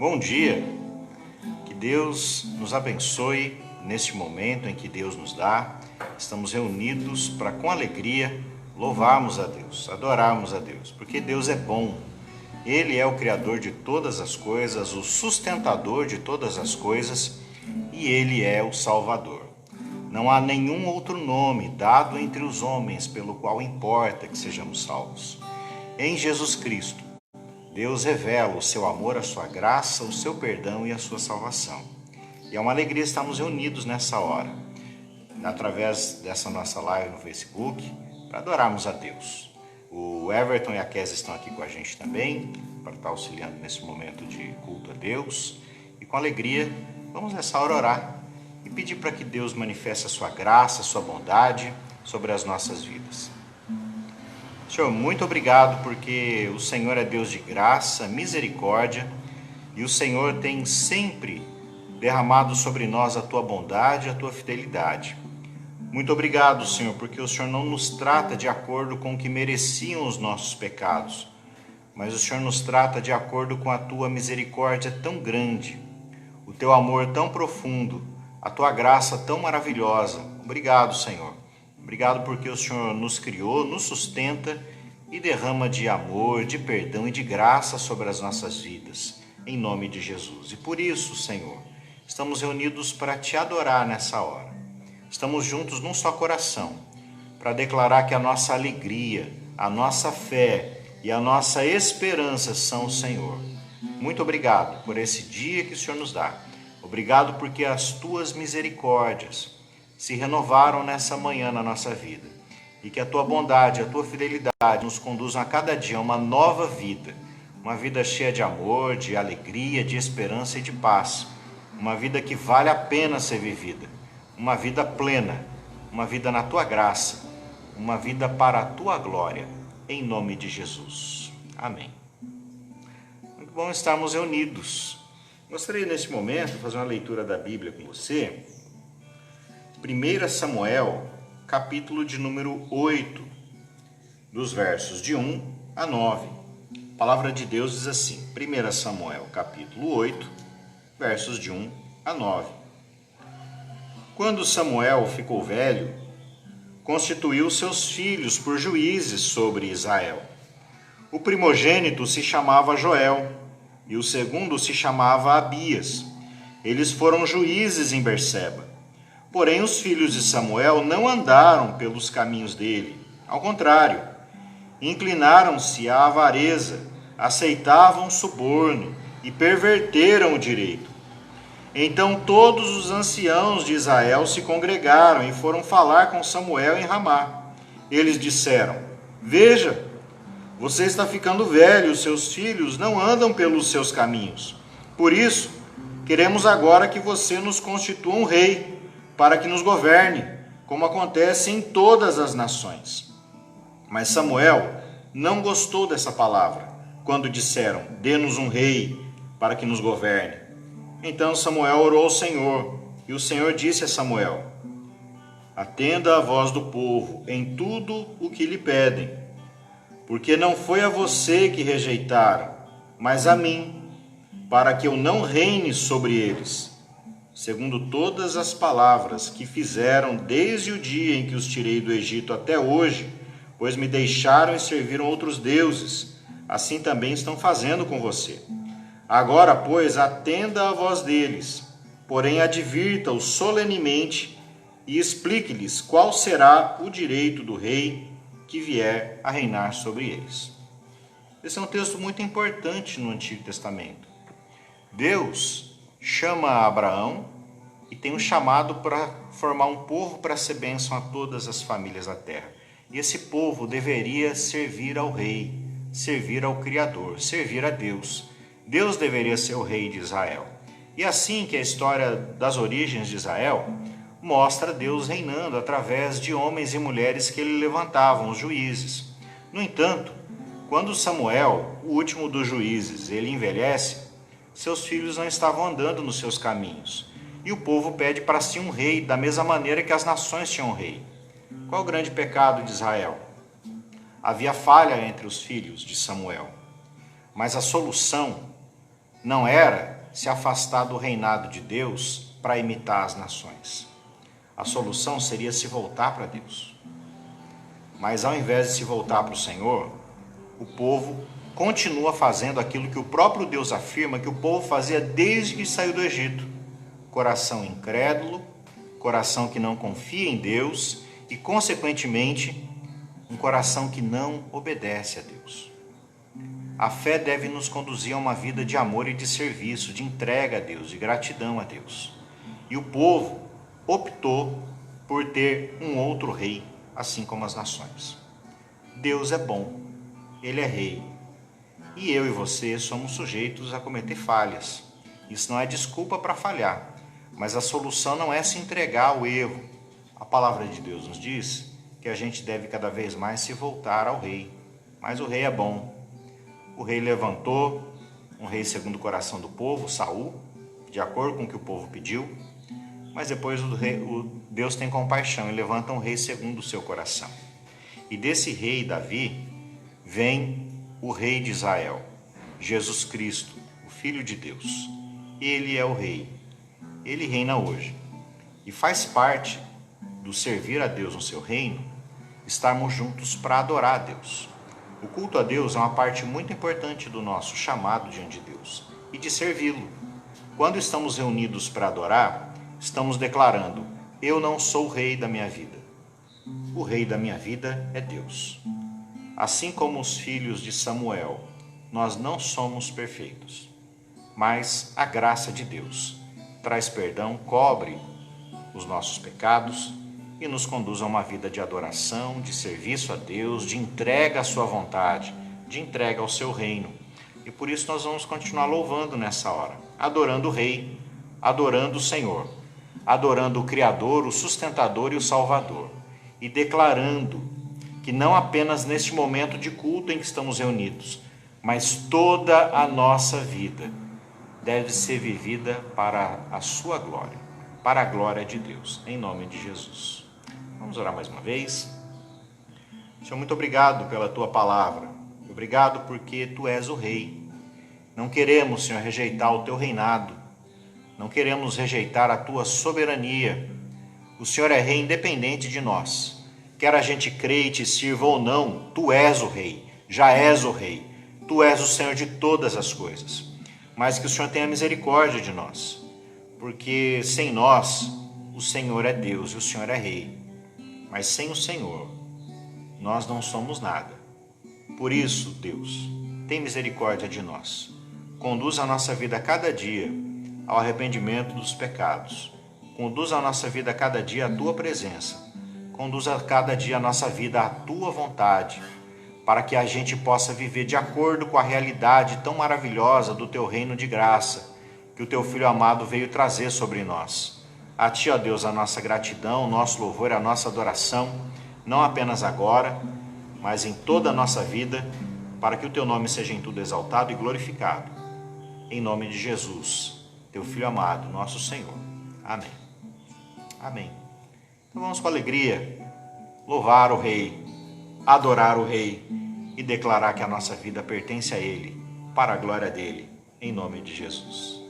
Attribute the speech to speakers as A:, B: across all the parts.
A: Bom dia, que Deus nos abençoe neste momento em que Deus nos dá. Estamos reunidos para, com alegria, louvarmos a Deus, adorarmos a Deus, porque Deus é bom. Ele é o Criador de todas as coisas, o sustentador de todas as coisas e Ele é o Salvador. Não há nenhum outro nome dado entre os homens pelo qual importa que sejamos salvos. Em Jesus Cristo, Deus revela o seu amor, a sua graça, o seu perdão e a sua salvação. E é uma alegria estarmos reunidos nessa hora, através dessa nossa live no Facebook, para adorarmos a Deus. O Everton e a Kézia estão aqui com a gente também, para estar auxiliando nesse momento de culto a Deus. E com alegria, vamos nessa hora orar e pedir para que Deus manifeste a sua graça, a sua bondade sobre as nossas vidas. Senhor, muito obrigado porque o Senhor é Deus de graça, misericórdia, e o Senhor tem sempre derramado sobre nós a tua bondade e a tua fidelidade. Muito obrigado, Senhor, porque o Senhor não nos trata de acordo com o que mereciam os nossos pecados, mas o Senhor nos trata de acordo com a tua misericórdia tão grande, o teu amor tão profundo, a tua graça tão maravilhosa. Obrigado, Senhor. Obrigado porque o Senhor nos criou, nos sustenta e derrama de amor, de perdão e de graça sobre as nossas vidas, em nome de Jesus. E por isso, Senhor, estamos reunidos para te adorar nessa hora. Estamos juntos num só coração, para declarar que a nossa alegria, a nossa fé e a nossa esperança são o Senhor. Muito obrigado por esse dia que o Senhor nos dá. Obrigado porque as tuas misericórdias se renovaram nessa manhã na nossa vida. E que a tua bondade, a tua fidelidade nos conduzam a cada dia a uma nova vida. Uma vida cheia de amor, de alegria, de esperança e de paz. Uma vida que vale a pena ser vivida. Uma vida plena. Uma vida na tua graça. Uma vida para a tua glória. Em nome de Jesus. Amém. Muito bom estarmos reunidos. Gostaria nesse momento de fazer uma leitura da Bíblia com você. 1 Samuel, capítulo de número 8, dos versos de 1 a 9. A palavra de Deus diz assim, 1 Samuel, capítulo 8, versos de 1 a 9. Quando Samuel ficou velho, constituiu seus filhos por juízes sobre Israel. O primogênito se chamava Joel, e o segundo se chamava Abias. Eles foram juízes em Berseba. Porém, os filhos de Samuel não andaram pelos caminhos dele. Ao contrário, inclinaram-se à avareza, aceitavam suborno e perverteram o direito. Então todos os anciãos de Israel se congregaram e foram falar com Samuel em Ramá. Eles disseram: Veja, você está ficando velho, os seus filhos não andam pelos seus caminhos. Por isso, queremos agora que você nos constitua um rei, para que nos governe, como acontece em todas as nações. Mas Samuel não gostou dessa palavra, quando disseram: Dê-nos um rei, para que nos governe. Então Samuel orou ao Senhor, e o Senhor disse a Samuel: Atenda à voz do povo em tudo o que lhe pedem, porque não foi a você que rejeitaram, mas a mim, para que eu não reine sobre eles, segundo todas as palavras que fizeram desde o dia em que os tirei do Egito até hoje, pois me deixaram e serviram outros deuses, assim também estão fazendo com você. Agora, pois, atenda à voz deles, porém advirta-os solenemente e explique-lhes qual será o direito do rei que vier a reinar sobre eles. Esse é um texto muito importante no Antigo Testamento. Deus chama Abraão e tem um chamado para formar um povo para ser bênção a todas as famílias da terra. E esse povo deveria servir ao rei, servir ao Criador, servir a Deus. Deus deveria ser o rei de Israel. E assim que a história das origens de Israel mostra Deus reinando através de homens e mulheres que ele levantavam, os juízes. No entanto, quando Samuel, o último dos juízes, ele envelhece, seus filhos não estavam andando nos seus caminhos. E o povo pede para si um rei, da mesma maneira que as nações tinham um rei. Qual o grande pecado de Israel? Havia falha entre os filhos de Samuel. Mas a solução não era se afastar do reinado de Deus para imitar as nações. A solução seria se voltar para Deus. Mas ao invés de se voltar para o Senhor, o povo continua fazendo aquilo que o próprio Deus afirma que o povo fazia desde que saiu do Egito. Coração incrédulo, coração que não confia em Deus e, consequentemente, um coração que não obedece a Deus. A fé deve nos conduzir a uma vida de amor e de serviço, de entrega a Deus, de gratidão a Deus. E o povo optou por ter um outro rei, assim como as nações. Deus é bom, Ele é rei. E eu e você somos sujeitos a cometer falhas. Isso não é desculpa para falhar, mas a solução não é se entregar ao erro. A palavra de Deus nos diz que a gente deve cada vez mais se voltar ao rei. Mas o rei é bom. O rei levantou um rei segundo o coração do povo, Saul, de acordo com o que o povo pediu. Mas depois Deus tem compaixão e levanta um rei segundo o seu coração. E desse rei Davi vem o rei de Israel, Jesus Cristo, o Filho de Deus. Ele é o rei. Ele reina hoje. E faz parte do servir a Deus no seu reino, estarmos juntos para adorar a Deus. O culto a Deus é uma parte muito importante do nosso chamado diante de Deus e de servi-lo. Quando estamos reunidos para adorar, estamos declarando: eu não sou o rei da minha vida. O rei da minha vida é Deus. Assim como os filhos de Samuel, nós não somos perfeitos, mas a graça de Deus traz perdão, cobre os nossos pecados e nos conduz a uma vida de adoração, de serviço a Deus, de entrega à sua vontade, de entrega ao seu reino. E por isso nós vamos continuar louvando nessa hora, adorando o Rei, adorando o Senhor, adorando o Criador, o Sustentador e o Salvador, e declarando que não apenas neste momento de culto em que estamos reunidos, mas toda a nossa vida deve ser vivida para a sua glória, para a glória de Deus, em nome de Jesus. Vamos orar mais uma vez. Senhor, muito obrigado pela Tua palavra. Obrigado porque Tu és o Rei. Não queremos, Senhor, rejeitar o Teu reinado. Não queremos rejeitar a Tua soberania. O Senhor é Rei independente de nós. Quer a gente creia e Te sirva ou não, Tu és o Rei. Já és o Rei. Tu és o Senhor de todas as coisas. Mas que o Senhor tenha misericórdia de nós. Porque sem nós, o Senhor é Deus e o Senhor é Rei. Mas sem o Senhor, nós não somos nada. Por isso, Deus, tem misericórdia de nós. Conduz a nossa vida a cada dia ao arrependimento dos pecados. Conduz a nossa vida a cada dia à Tua presença. Conduz a cada dia a nossa vida à Tua vontade, para que a gente possa viver de acordo com a realidade tão maravilhosa do Teu reino de graça, que o Teu Filho amado veio trazer sobre nós. A Ti, ó Deus, a nossa gratidão, o nosso louvor, a nossa adoração, não apenas agora, mas em toda a nossa vida, para que o Teu nome seja em tudo exaltado e glorificado. Em nome de Jesus, Teu Filho amado, nosso Senhor. Amém. Amém. Então vamos com alegria louvar o Rei, adorar o Rei e declarar que a nossa vida pertence a Ele, para a glória dEle, em nome de Jesus.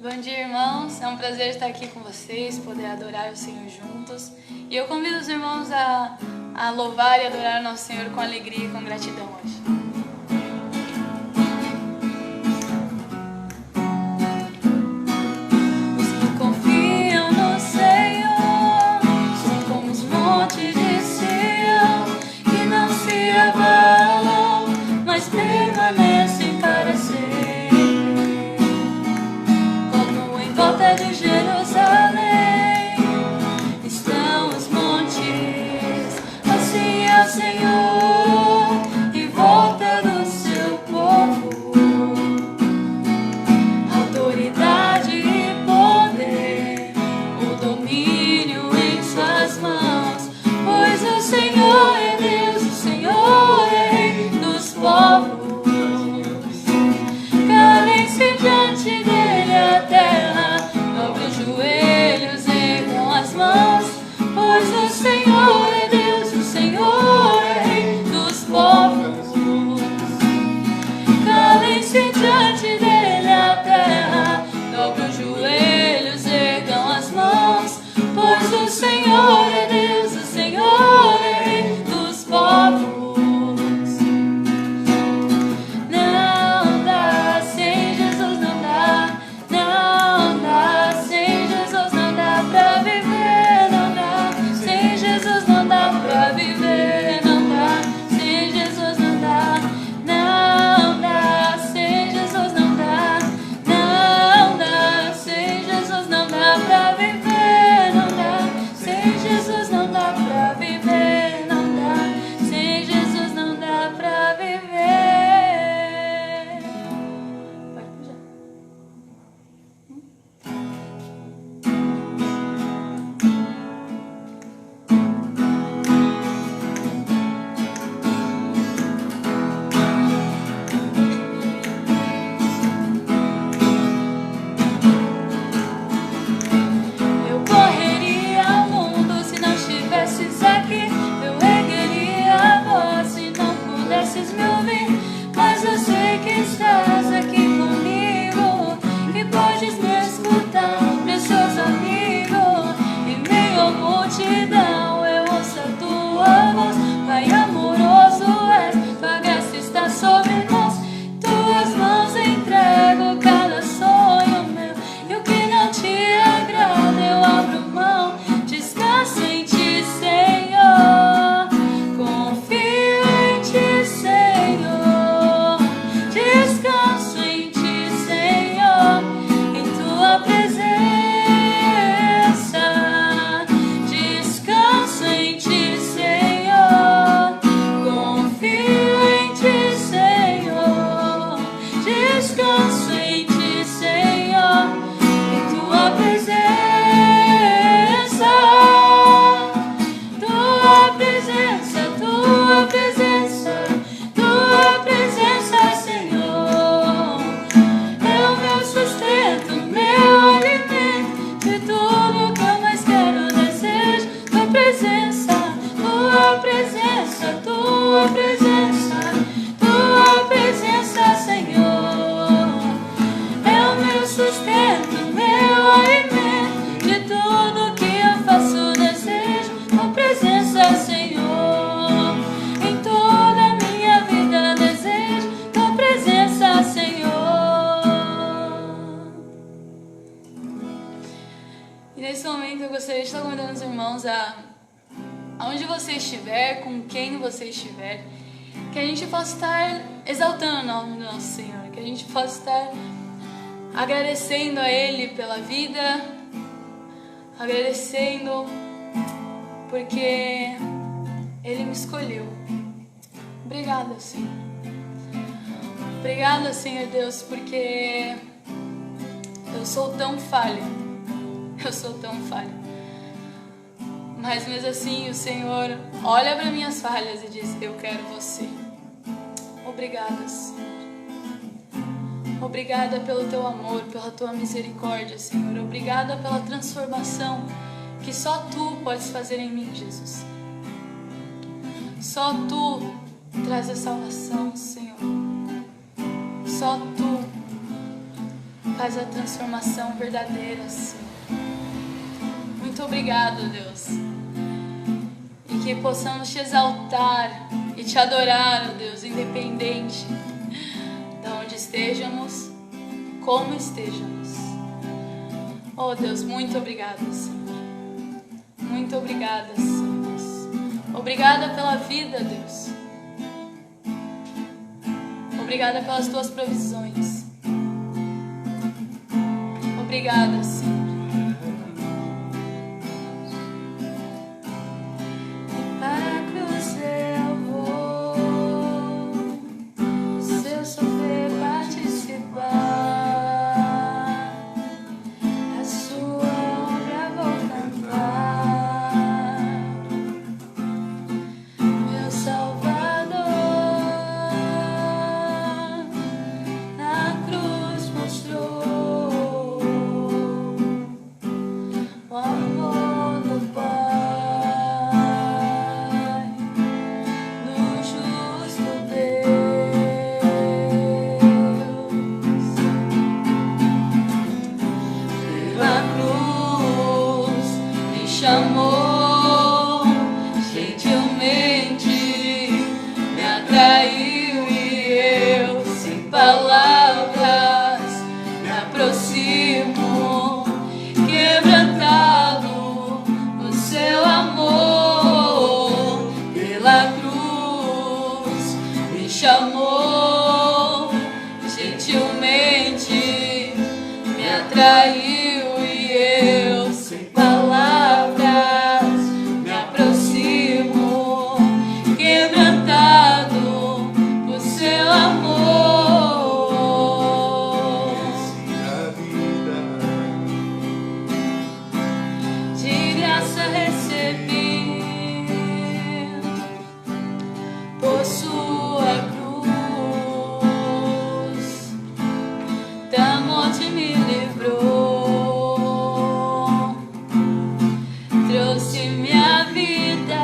B: Bom dia, irmãos. É um prazer estar aqui com vocês, poder adorar o Senhor juntos. E eu convido os irmãos a louvar e adorar o nosso Senhor com alegria e com gratidão hoje. Os que confiam no Senhor são como os montes de Sião, que não se abalam, mas permanecem para sempre. Volta de Jerusalém estão os montes, assim é o Senhor, e volta o Senhor é Deus, o Senhor é Rei dos povos. Não dá, sem Jesus não dá. Não dá, sem Jesus não dá pra viver. Não dá, sem Jesus não dá pra viver. Não dá, sem Jesus não dá. Não dá, sem Jesus não dá. Não dá, sem Jesus não dá pra viver. Não dá, sem Jesus não dá pra viver. Não dá, sem Jesus não dá pra viver. Pode puxar. Eu correria ao mundo se não estivesses aqui. Eu ergueria a voz se não pudesses me ouvir. Mas eu sei que estás aqui comigo e podes me escutar, precioso amigo. Em meio à multidão eu ouço a tua voz. Pai amoroso és, tua graça está sobre nós. Tuas mãos entrego cada sonho meu. E o que não te agrada eu abro mão. Descanso em ti, Senhor. Confio em ti, Senhor. Descanso em ti, Senhor. Em tua presença. Descanso em ti, Senhor. Confio em ti, Senhor. Descanso em ti, Senhor. Em tua presença. Tua presença, tua presença, tua presença, Senhor. É o meu sustento, meu alimento. De tudo que eu mais quero, desejo. Tua presença, tua presença, tua presença, tua presença, Senhor. É o meu sustento, meu alimento. De tudo que eu faço, desejo tua presença, Senhor. Em toda a minha vida, desejo tua presença, Senhor. E nesse momento eu gostaria de estar convidando os irmãos aonde você estiver, com quem você estiver, que a gente possa estar exaltando o nome do nosso Senhor, que a gente possa estar agradecendo a Ele pela vida, agradecendo porque Ele me escolheu. Obrigada, Senhor. Obrigada, Senhor Deus, porque eu sou tão falha. Eu sou tão falha. Mas mesmo assim o Senhor olha para minhas falhas e diz: eu quero você. Obrigada, Senhor. Obrigada pelo teu amor, pela tua misericórdia, Senhor. Obrigada pela transformação que só tu podes fazer em mim, Jesus. Só tu traz a salvação, Senhor. Só tu faz a transformação verdadeira, Senhor. Muito obrigado, Deus. E que possamos te exaltar e te adorar, ó Deus, independente de onde estejamos, como estejamos. Oh Deus, muito obrigada, Senhor. Muito obrigada, Senhor Deus. Obrigada pela vida, Deus. Obrigada pelas tuas provisões. Obrigada, Senhor. chamou, gentilmente me atraiu e eu, sem palavras, me aproximo, quebrantado no seu amor, pela cruz me chamou, gentilmente me atraiu e eu, sem palavras, me aproximo, quebrantado por seu amor. De graça recebi por sua cruz, da morte me livrou, trouxe minha vida.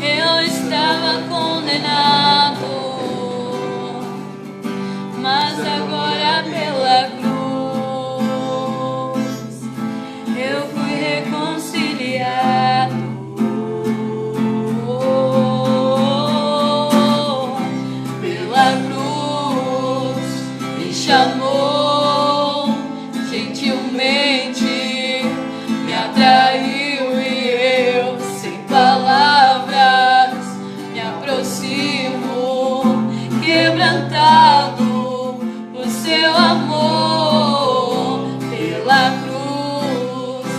B: Eu estava condenado, mas agora pela cruz eu fui reconciliado. Pela cruz me chamou, gentilmente me atraiu e eu, sem palavras, me aproximo, quebrantado por seu amor. Pela cruz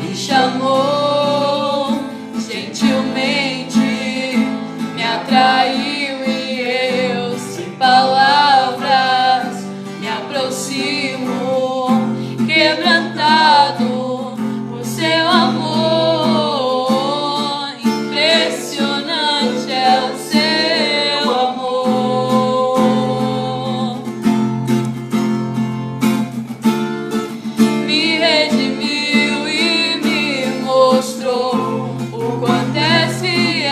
B: me chamou, gentilmente me atraiu e eu, sem palavras, me aproximo, quebrantado por seu amor. Impressionante é o seu amor. Me redimiu e me mostrou o quanto é fiel.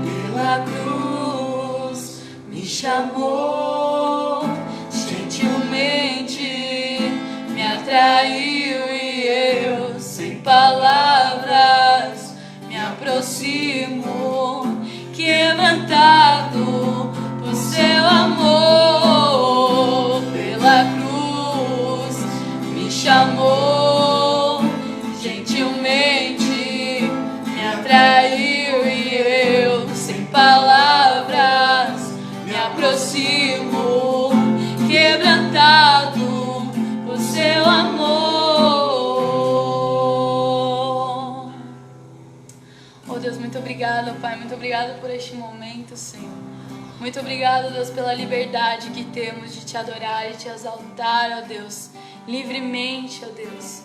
B: Pela cruz me chamou, gentilmente me atraiu e eu, sem palavras, me aproximo, quebrantado por seu amor. Pela cruz me chamou, gentilmente me atraiu e eu, sem palavras, me aproximo, quebrantado por seu amor. Oh Deus, muito obrigada, Pai, muito obrigada por este momento, Senhor. Muito obrigada, Deus, pela liberdade que temos de te adorar e te exaltar, ó Deus, livremente, ó Deus.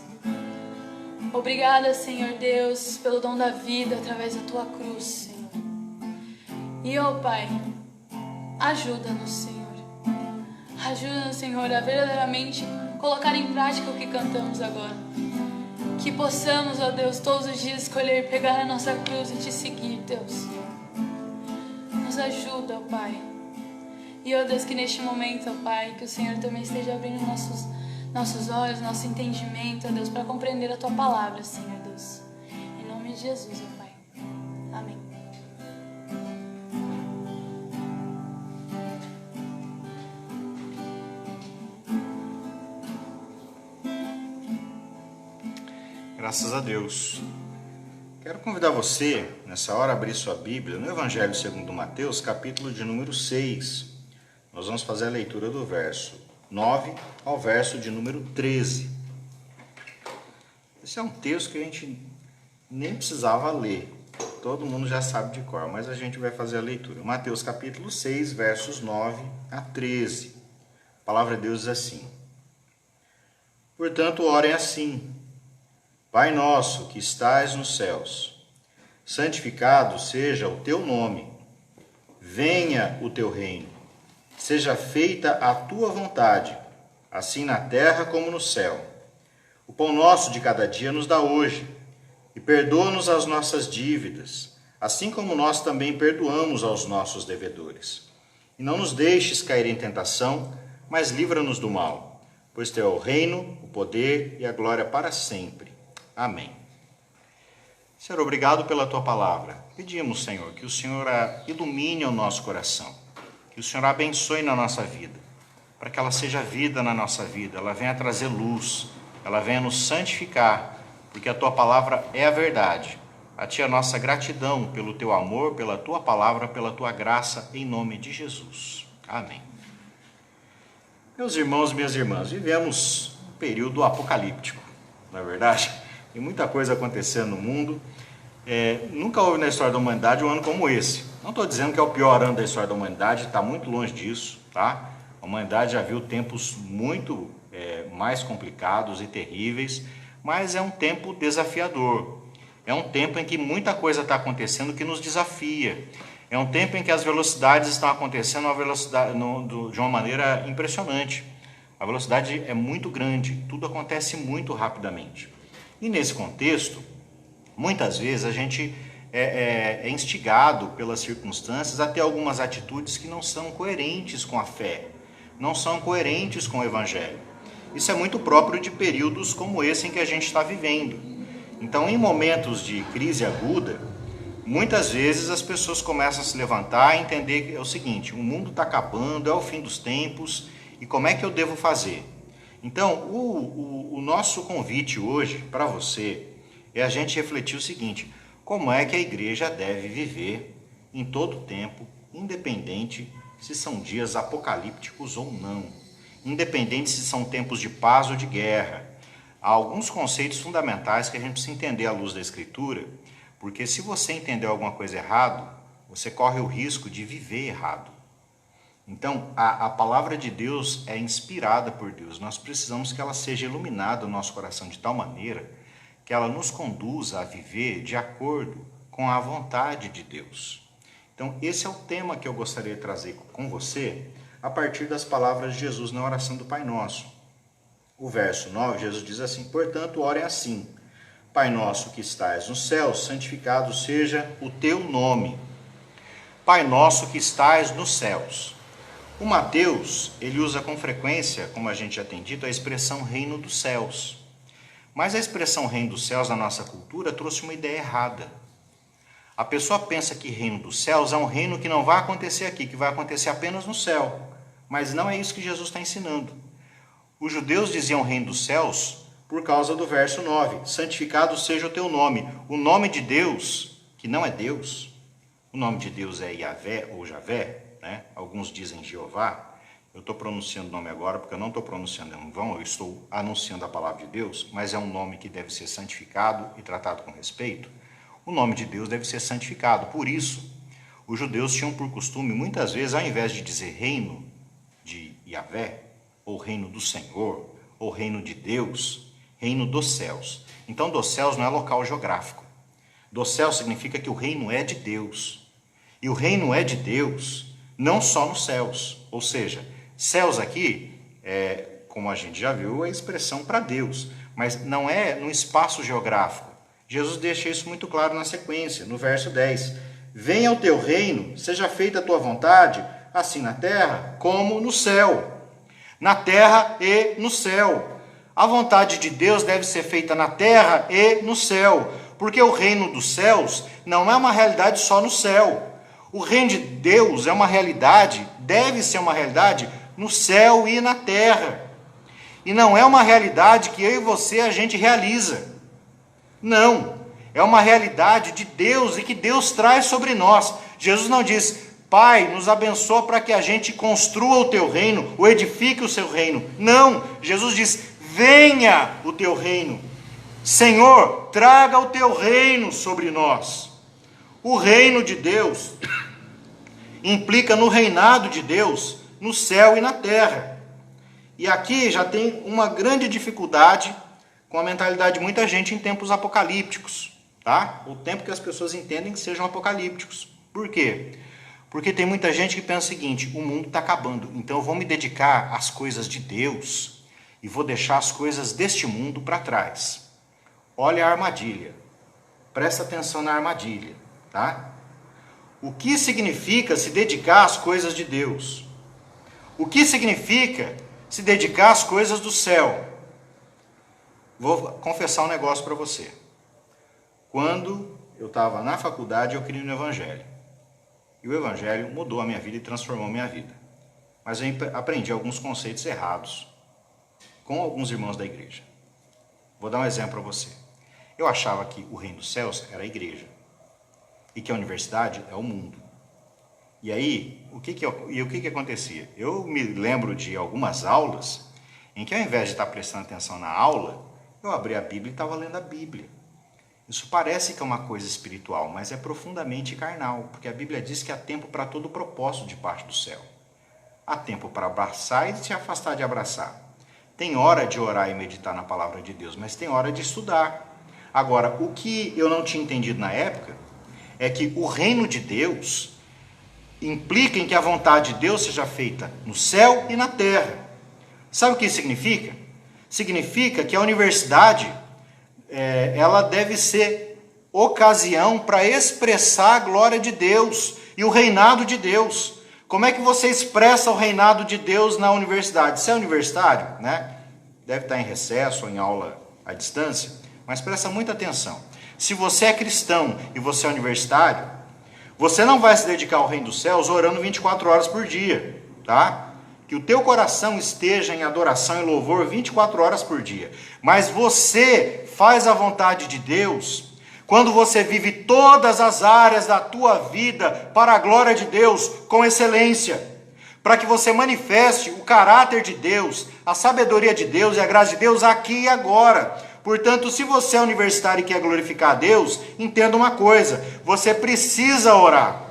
B: Obrigada, Senhor Deus, pelo dom da vida através da tua cruz, Senhor. E, ó Pai, ajuda-nos, Senhor. Ajuda-nos, Senhor, a verdadeiramente colocar em prática o que cantamos agora. Que possamos, ó Deus, todos os dias escolher pegar a nossa cruz e te seguir, Deus. Nos ajuda, ó Pai. E, ó Deus, que neste momento, ó Pai, que o Senhor também esteja abrindo nossos olhos, nosso entendimento, ó Deus, para compreender a tua palavra, Senhor Deus. Em nome de Jesus, ó Pai. Amém.
A: Graças a Deus. Quero convidar você, nessa hora, a abrir sua Bíblia no Evangelho segundo Mateus, capítulo de número 6. Nós vamos fazer a leitura do verso 9 ao verso de número 13. Esse é um texto que a gente nem precisava ler. Todo mundo já sabe de cor, mas a gente vai fazer a leitura. Mateus capítulo 6, versos 9 a 13. A palavra de Deus diz assim: Portanto, orem assim: Pai nosso que estais nos céus, santificado seja o teu nome. Venha o teu reino. Seja feita a tua vontade, assim na terra como no céu. O pão nosso de cada dia nos dá hoje, e perdoa-nos as nossas dívidas, assim como nós também perdoamos aos nossos devedores. E não nos deixes cair em tentação, mas livra-nos do mal, pois teu é o reino, o poder e a glória para sempre. Amém. Senhor, obrigado pela tua palavra. Pedimos, Senhor, que o Senhor ilumine o nosso coração, que o Senhor abençoe na nossa vida, para que ela seja vida na nossa vida, ela venha trazer luz, ela venha nos santificar, porque a tua palavra é a verdade. A ti a nossa gratidão pelo teu amor, pela tua palavra, pela tua graça, em nome de Jesus. Amém. Meus irmãos e minhas irmãs, vivemos um período apocalíptico, não é verdade? Tem muita coisa acontecendo no mundo. Nunca houve na história da humanidade um ano como esse. Não estou dizendo que é o pior ano da história da humanidade, está muito longe disso, tá? A humanidade já viu tempos muito mais complicados e terríveis, mas é um tempo desafiador. É um tempo em que muita coisa está acontecendo que nos desafia. É um tempo em que as velocidades estão acontecendo de uma maneira impressionante. A velocidade é muito grande, tudo acontece muito rapidamente. E nesse contexto, muitas vezes a gente é instigado pelas circunstâncias a ter algumas atitudes que não são coerentes com a fé, não são coerentes com o Evangelho. Isso é muito próprio de períodos como esse em que a gente está vivendo. Então, em momentos de crise aguda, muitas vezes as pessoas começam a se levantar e entender que é o seguinte: o mundo está acabando, é o fim dos tempos, e como é que eu devo fazer? Então, o nosso convite hoje para você é a gente refletir o seguinte: como é que a igreja deve viver em todo tempo, independente se são dias apocalípticos ou não, independente se são tempos de paz ou de guerra. Há alguns conceitos fundamentais que a gente precisa entender à luz da Escritura, porque se você entendeu alguma coisa errado, você corre o risco de viver errado. Então, a palavra de Deus é inspirada por Deus. Nós precisamos que ela seja iluminada no nosso coração de tal maneira que ela nos conduza a viver de acordo com a vontade de Deus. Então, esse é o tema que eu gostaria de trazer com você a partir das palavras de Jesus na oração do Pai Nosso. O verso 9, Jesus diz assim: portanto, orem assim: Pai nosso que estais nos céus, santificado seja o teu nome. Pai nosso que estais nos céus. O Mateus, ele usa com frequência, como a gente já tem dito, a expressão reino dos céus. Mas a expressão reino dos céus na nossa cultura trouxe uma ideia errada. A pessoa pensa que reino dos céus é um reino que não vai acontecer aqui, que vai acontecer apenas no céu. Mas não é isso que Jesus está ensinando. Os judeus diziam reino dos céus por causa do verso 9. Santificado seja o teu nome. O nome de Deus, que não é Deus, o nome de Deus é Yahvé ou Javé, né? Alguns dizem Jeová. Eu estou pronunciando o nome agora porque eu não estou pronunciando em vão, eu estou anunciando a palavra de Deus, mas é um nome que deve ser santificado e tratado com respeito. O nome de Deus deve ser santificado. Por isso, os judeus tinham por costume, muitas vezes, ao invés de dizer reino de Yahvé, ou reino do Senhor, ou reino de Deus, reino dos céus. Então, dos céus não é local geográfico. Dos céus significa que o reino é de Deus. E o reino é de Deus não só nos céus. Ou seja, céus aqui, como a gente já viu, é a expressão para Deus, mas não é no espaço geográfico. Jesus deixa isso muito claro na sequência, no verso 10. Venha o teu reino, seja feita a tua vontade, assim na terra como no céu. Na terra e no céu. A vontade de Deus deve ser feita na terra e no céu, porque o reino dos céus não é uma realidade só no céu. O reino de Deus é uma realidade, deve ser uma realidade no céu e na terra. E não é uma realidade que eu e você a gente realiza. Não, é uma realidade de Deus e que Deus traz sobre nós. Jesus não diz: Pai, nos abençoa para que a gente construa o teu reino, ou edifique o seu reino. Não, Jesus diz: venha o teu reino. Senhor, traga o teu reino sobre nós. O reino de Deus implica no reinado de Deus no céu e na terra. E aqui já tem uma grande dificuldade com a mentalidade de muita gente em tempos apocalípticos, tá? O tempo que as pessoas entendem que sejam apocalípticos. Por quê? Porque tem muita gente que pensa o seguinte: o mundo está acabando, então eu vou me dedicar às coisas de Deus e vou deixar as coisas deste mundo para trás. Olha a armadilha, presta atenção na armadilha, tá? O que significa se dedicar às coisas de Deus? O que significa se dedicar às coisas do céu? Vou confessar um negócio para você. Quando eu estava na faculdade, eu criei no Evangelho. E o Evangelho mudou a minha vida e transformou a minha vida. Mas eu aprendi alguns conceitos errados com alguns irmãos da igreja. Vou dar um exemplo para você. Eu achava que o reino dos céus era a igreja e que a universidade é o mundo. E aí, o que acontecia? Eu me lembro de algumas aulas em que, ao invés de estar prestando atenção na aula, eu abri a Bíblia e estava lendo a Bíblia. Isso parece que é uma coisa espiritual, mas é profundamente carnal, porque a Bíblia diz que há tempo para todo propósito debaixo do céu. Há tempo para abraçar e se afastar de abraçar. Tem hora de orar e meditar na palavra de Deus, mas tem hora de estudar. Agora, o que eu não tinha entendido na época é que o reino de Deus implica em que a vontade de Deus seja feita no céu e na terra. Sabe o que isso significa? Significa que a universidade ela deve ser ocasião para expressar a glória de Deus e o reinado de Deus. Como é que você expressa o reinado de Deus na universidade? Você é universitário, né? Deve estar em recesso ou em aula à distância, mas presta muita atenção. Se você é cristão e você é universitário, você não vai se dedicar ao reino dos céus orando 24 horas por dia, tá? Que o teu coração esteja em adoração e louvor 24 horas por dia. Mas você faz a vontade de Deus quando você vive todas as áreas da tua vida para a glória de Deus com excelência. Para que você manifeste o caráter de Deus, a sabedoria de Deus e a graça de Deus aqui e agora. Portanto, se você é universitário e quer glorificar a Deus, entenda uma coisa, você precisa orar.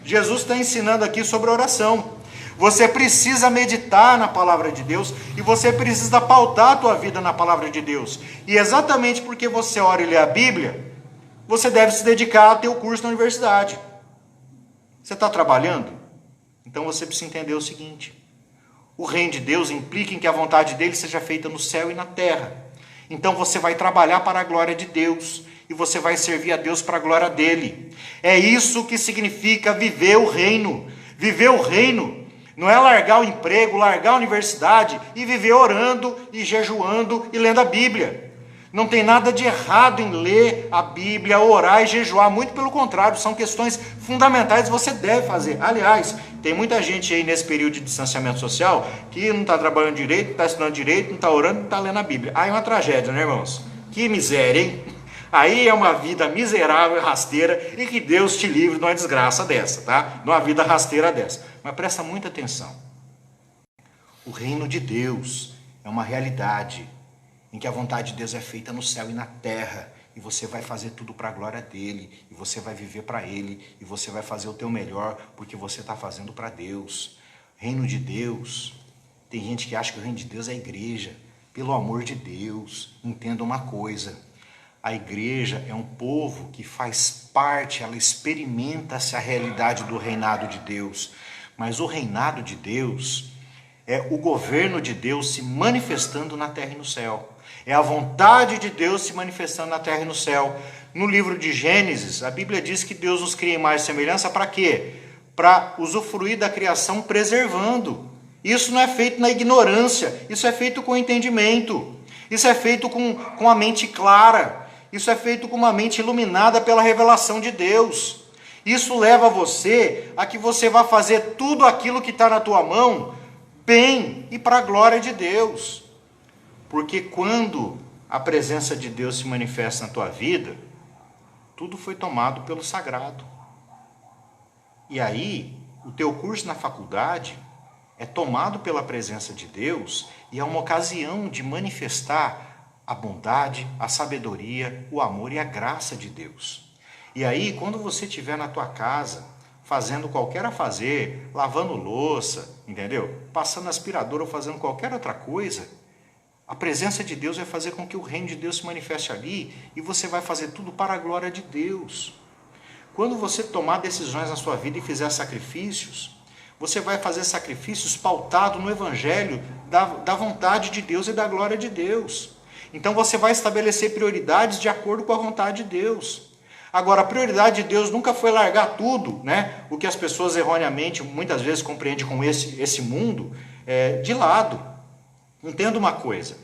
A: Jesus está ensinando aqui sobre oração. Você precisa meditar na palavra de Deus e você precisa pautar a tua vida na palavra de Deus. E exatamente porque você ora e lê a Bíblia, você deve se dedicar ao teu curso na universidade. Você está trabalhando? Então você precisa entender o seguinte: o reino de Deus implica em que a vontade dele seja feita no céu e na terra. Então você vai trabalhar para a glória de Deus e você vai servir a Deus para a glória dele. É isso que significa viver o reino. Viver o reino não é largar o emprego, largar a universidade e viver orando e jejuando e lendo a Bíblia. Não tem nada de errado em ler a Bíblia, orar e jejuar, muito pelo contrário, são questões fundamentais que você deve fazer. Aliás, tem muita gente aí nesse período de distanciamento social que não está trabalhando direito, não está estudando direito, não está orando, não está lendo a Bíblia. Aí é uma tragédia, né, irmãos? Que miséria, hein? Aí é uma vida miserável e rasteira e que Deus te livre de uma desgraça dessa, tá? De uma vida rasteira dessa. Mas presta muita atenção. O reino de Deus é uma realidade em que a vontade de Deus é feita no céu e na terra, e você vai fazer tudo para a glória dele, e você vai viver para ele, e você vai fazer o teu melhor, porque você está fazendo para Deus. Reino de Deus, tem gente que acha que o reino de Deus é a igreja. Pelo amor de Deus, entenda uma coisa, a igreja é um povo que faz parte, ela experimenta-se a realidade do reinado de Deus, mas o reinado de Deus é o governo de Deus se manifestando na terra e no céu. É a vontade de Deus se manifestando na terra e no céu. No livro de Gênesis, a Bíblia diz que Deus nos cria em imagem e semelhança para quê? Para usufruir da criação preservando. Isso não é feito na ignorância, isso é feito com entendimento. Isso é feito com a mente clara. Isso é feito com uma mente iluminada pela revelação de Deus. Isso leva você a que você vá fazer tudo aquilo que está na tua mão bem e para a glória de Deus. Porque quando a presença de Deus se manifesta na tua vida, tudo foi tomado pelo sagrado. E aí, o teu curso na faculdade é tomado pela presença de Deus e é uma ocasião de manifestar a bondade, a sabedoria, o amor e a graça de Deus. E aí, quando você estiver na tua casa, fazendo qualquer afazer, lavando louça, entendeu? Passando aspirador ou fazendo qualquer outra coisa, a presença de Deus vai fazer com que o reino de Deus se manifeste ali e você vai fazer tudo para a glória de Deus. Quando você tomar decisões na sua vida e fizer sacrifícios, você vai fazer sacrifícios pautados no Evangelho da vontade de Deus e da glória de Deus. Então você vai estabelecer prioridades de acordo com a vontade de Deus. Agora, a prioridade de Deus nunca foi largar tudo, né? O que as pessoas erroneamente, muitas vezes, compreendem com esse mundo, de lado. Entenda uma coisa.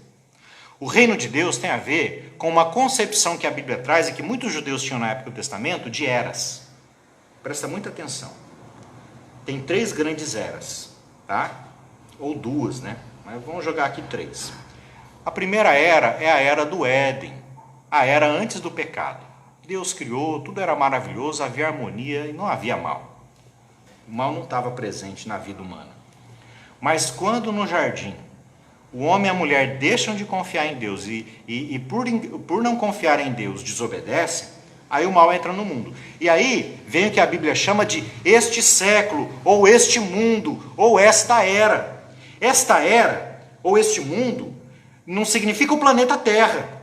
A: O reino de Deus tem a ver com uma concepção que a Bíblia traz e que muitos judeus tinham na época do Testamento, de eras. Presta muita atenção. Tem 3 grandes eras, tá? Ou 2, né? Mas vamos jogar aqui 3. A primeira era é a era do Éden, a era antes do pecado. Deus criou, tudo era maravilhoso, havia harmonia e não havia mal. O mal não estava presente na vida humana. Mas quando no jardim o homem e a mulher deixam de confiar em Deus e por não confiar em Deus desobedecem, aí o mal entra no mundo. E aí vem o que a Bíblia chama de este século, ou este mundo, ou esta era. Esta era, ou este mundo, não significa o planeta Terra.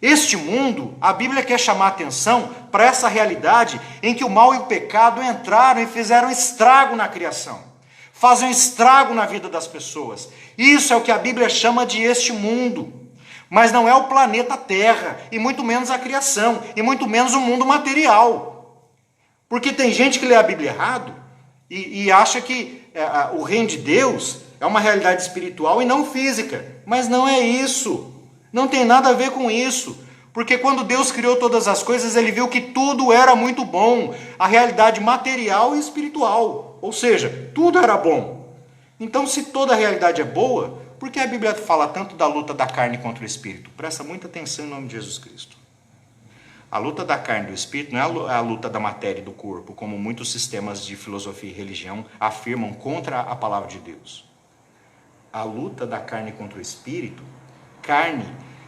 A: Este mundo, a Bíblia quer chamar atenção para essa realidade em que o mal e o pecado entraram e fizeram estrago na criação. Fazem estrago na vida das pessoas. Isso é o que a Bíblia chama de este mundo. Mas não é o planeta Terra, e muito menos a criação, e muito menos o mundo material. Porque tem gente que lê a Bíblia errado e acha que o reino de Deus é uma realidade espiritual e não física. Mas não é isso. Não tem nada a ver com isso. Porque quando Deus criou todas as coisas, Ele viu que tudo era muito bom. A realidade material e espiritual. Ou seja, tudo era bom. Então, se toda a realidade é boa, por que a Bíblia fala tanto da luta da carne contra o espírito? Presta muita atenção em nome de Jesus Cristo. A luta da carne e do espírito não é a luta da matéria e do corpo, como muitos sistemas de filosofia e religião afirmam contra a palavra de Deus. A luta da carne contra o espírito, carne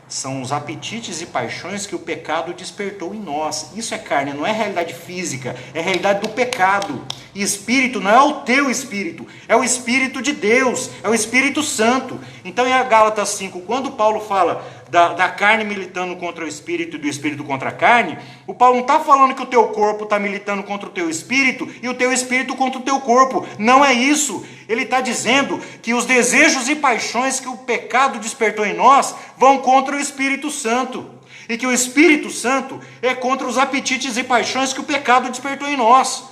A: são os apetites e paixões que o pecado despertou em nós. Isso é carne, não é realidade física, é realidade do pecado. E espírito não é o teu espírito, é o Espírito de Deus, é o Espírito Santo. Então em Gálatas 5, quando Paulo fala da carne militando contra o espírito e do espírito contra a carne, o Paulo não está falando que o teu corpo está militando contra o teu espírito e o teu espírito contra o teu corpo. Não é isso. Ele está dizendo que os desejos e paixões que o pecado despertou em nós vão contra o Espírito Santo. E que o Espírito Santo é contra os apetites e paixões que o pecado despertou em nós.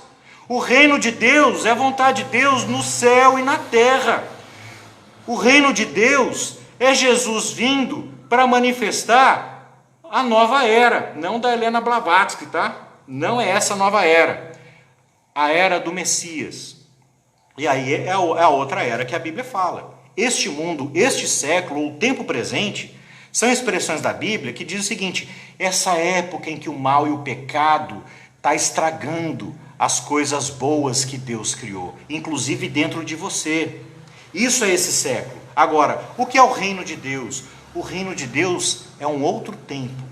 A: O reino de Deus é a vontade de Deus no céu e na terra. O reino de Deus é Jesus vindo para manifestar a nova era, não da Helena Blavatsky, tá? Não é essa nova era. A era do Messias. E aí é a outra era que a Bíblia fala. Este mundo, este século, o tempo presente, são expressões da Bíblia que diz o seguinte: essa época em que o mal e o pecado está estragando as coisas boas que Deus criou, inclusive dentro de você. Isso é esse século. Agora, o que é o reino de Deus? O reino de Deus é um outro tempo.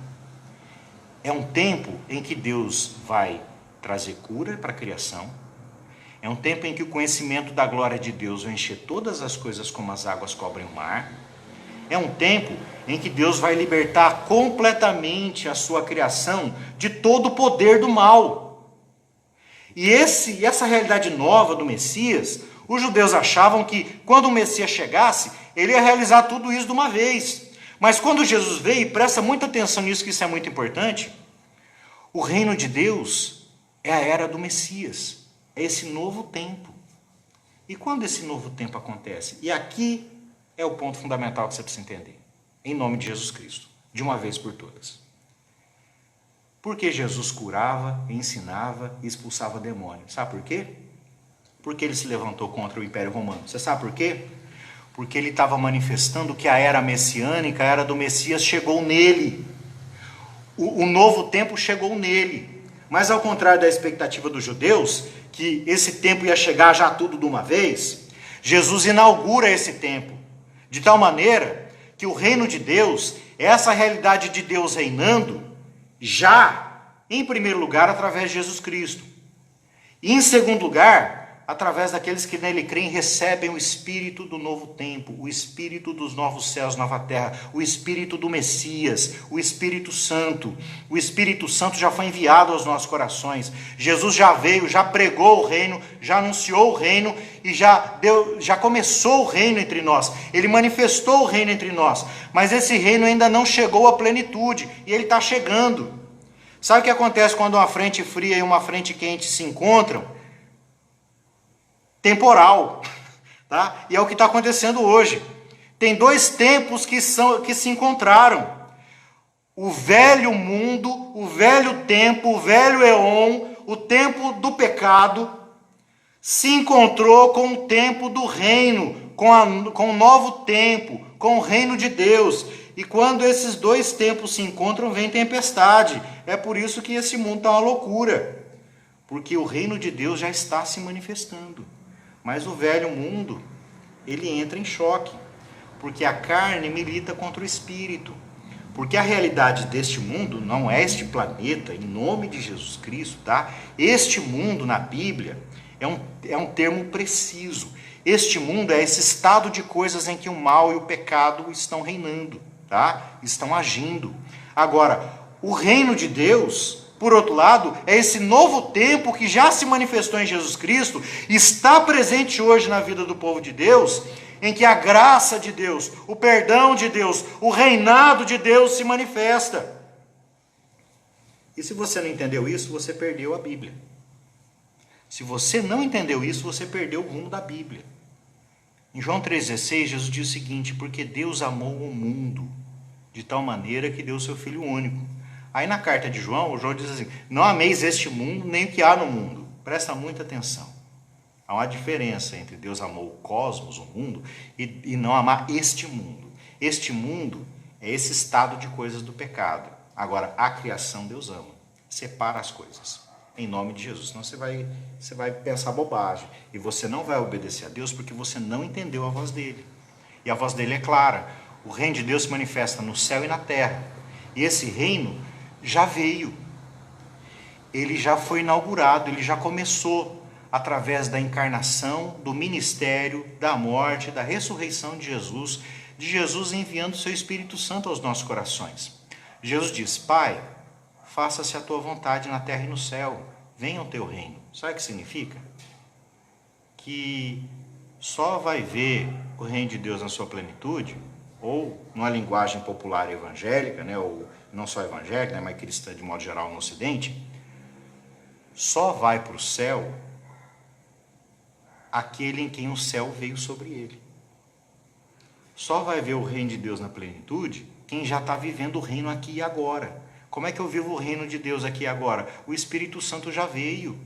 A: É um tempo em que Deus vai trazer cura para a criação. É um tempo em que o conhecimento da glória de Deus vai encher todas as coisas como as águas cobrem o mar. É um tempo em que Deus vai libertar completamente a sua criação de todo o poder do mal. E essa realidade nova do Messias, os judeus achavam que quando o Messias chegasse, ele ia realizar tudo isso de uma vez. Mas quando Jesus veio, e presta muita atenção nisso, que isso é muito importante, o reino de Deus é a era do Messias. É esse novo tempo. E quando esse novo tempo acontece? E aqui é o ponto fundamental que você precisa entender. Em nome de Jesus Cristo. De uma vez por todas. Porque Jesus curava, ensinava e expulsava demônios. Sabe por quê? Porque ele se levantou contra o Império Romano. Você sabe por quê? Porque ele estava manifestando que a era messiânica, a era do Messias, chegou nele. O novo tempo chegou nele. Mas ao contrário da expectativa dos judeus, que esse tempo ia chegar já tudo de uma vez, Jesus inaugura esse tempo, de tal maneira que o reino de Deus, essa realidade de Deus reinando, já, em primeiro lugar, através de Jesus Cristo. E em segundo lugar, através daqueles que nele creem, recebem o Espírito do novo tempo, o Espírito dos novos céus, nova terra, o Espírito do Messias, o Espírito Santo. O Espírito Santo já foi enviado aos nossos corações. Jesus já veio, já pregou o reino, já anunciou o reino e já começou o reino entre nós. Ele manifestou o reino entre nós, mas esse reino ainda não chegou à plenitude e ele está chegando. Sabe o que acontece quando uma frente fria e uma frente quente se encontram? Temporal. Tá? E é o que está acontecendo hoje. Tem dois tempos que se encontraram. O velho mundo, o velho tempo, o velho eon, o tempo do pecado, se encontrou com o tempo do reino, com o novo tempo, com o reino de Deus. E quando esses dois tempos se encontram, vem tempestade. É por isso que esse mundo está uma loucura. Porque o reino de Deus já está se manifestando. Mas o velho mundo, ele entra em choque. Porque a carne milita contra o espírito. Porque a realidade deste mundo não é este planeta, em nome de Jesus Cristo, tá? Este mundo na Bíblia é um termo preciso. Este mundo é esse estado de coisas em que o mal e o pecado estão reinando, tá? Estão agindo. Agora, o reino de Deus, por outro lado, é esse novo tempo que já se manifestou em Jesus Cristo, está presente hoje na vida do povo de Deus, em que a graça de Deus, o perdão de Deus, o reinado de Deus se manifesta. E se você não entendeu isso, você perdeu a Bíblia. Se você não entendeu isso, você perdeu o rumo da Bíblia. Em João 3,16, Jesus diz o seguinte: porque Deus amou o mundo de tal maneira que deu o seu Filho único. Aí na carta de João, o João diz assim: não ameis este mundo, nem o que há no mundo. Presta muita atenção. Há uma diferença entre Deus amou o cosmos, o mundo, e não amar este mundo. Este mundo é esse estado de coisas do pecado. Agora, a criação Deus ama. Separa as coisas. Em nome de Jesus. Senão você vai pensar bobagem. E você não vai obedecer a Deus porque você não entendeu a voz dele. E a voz dele é clara. O reino de Deus se manifesta no céu e na terra. E esse reino já veio. Ele já foi inaugurado, ele já começou. Através da encarnação, do ministério, da morte, da ressurreição de Jesus enviando o seu Espírito Santo aos nossos corações. Jesus diz: Pai, faça-se a tua vontade na terra e no céu, venha o teu reino. Sabe o que significa? Que só vai ver o reino de Deus na sua plenitude, ou numa linguagem popular evangélica, né, ou não só evangélica, né, mas cristã de modo geral no Ocidente, só vai para o céu aquele em quem o céu veio sobre ele. Só vai ver o reino de Deus na plenitude quem já está vivendo o reino aqui e agora. Como é que eu vivo o reino de Deus aqui e agora? O Espírito Santo já veio.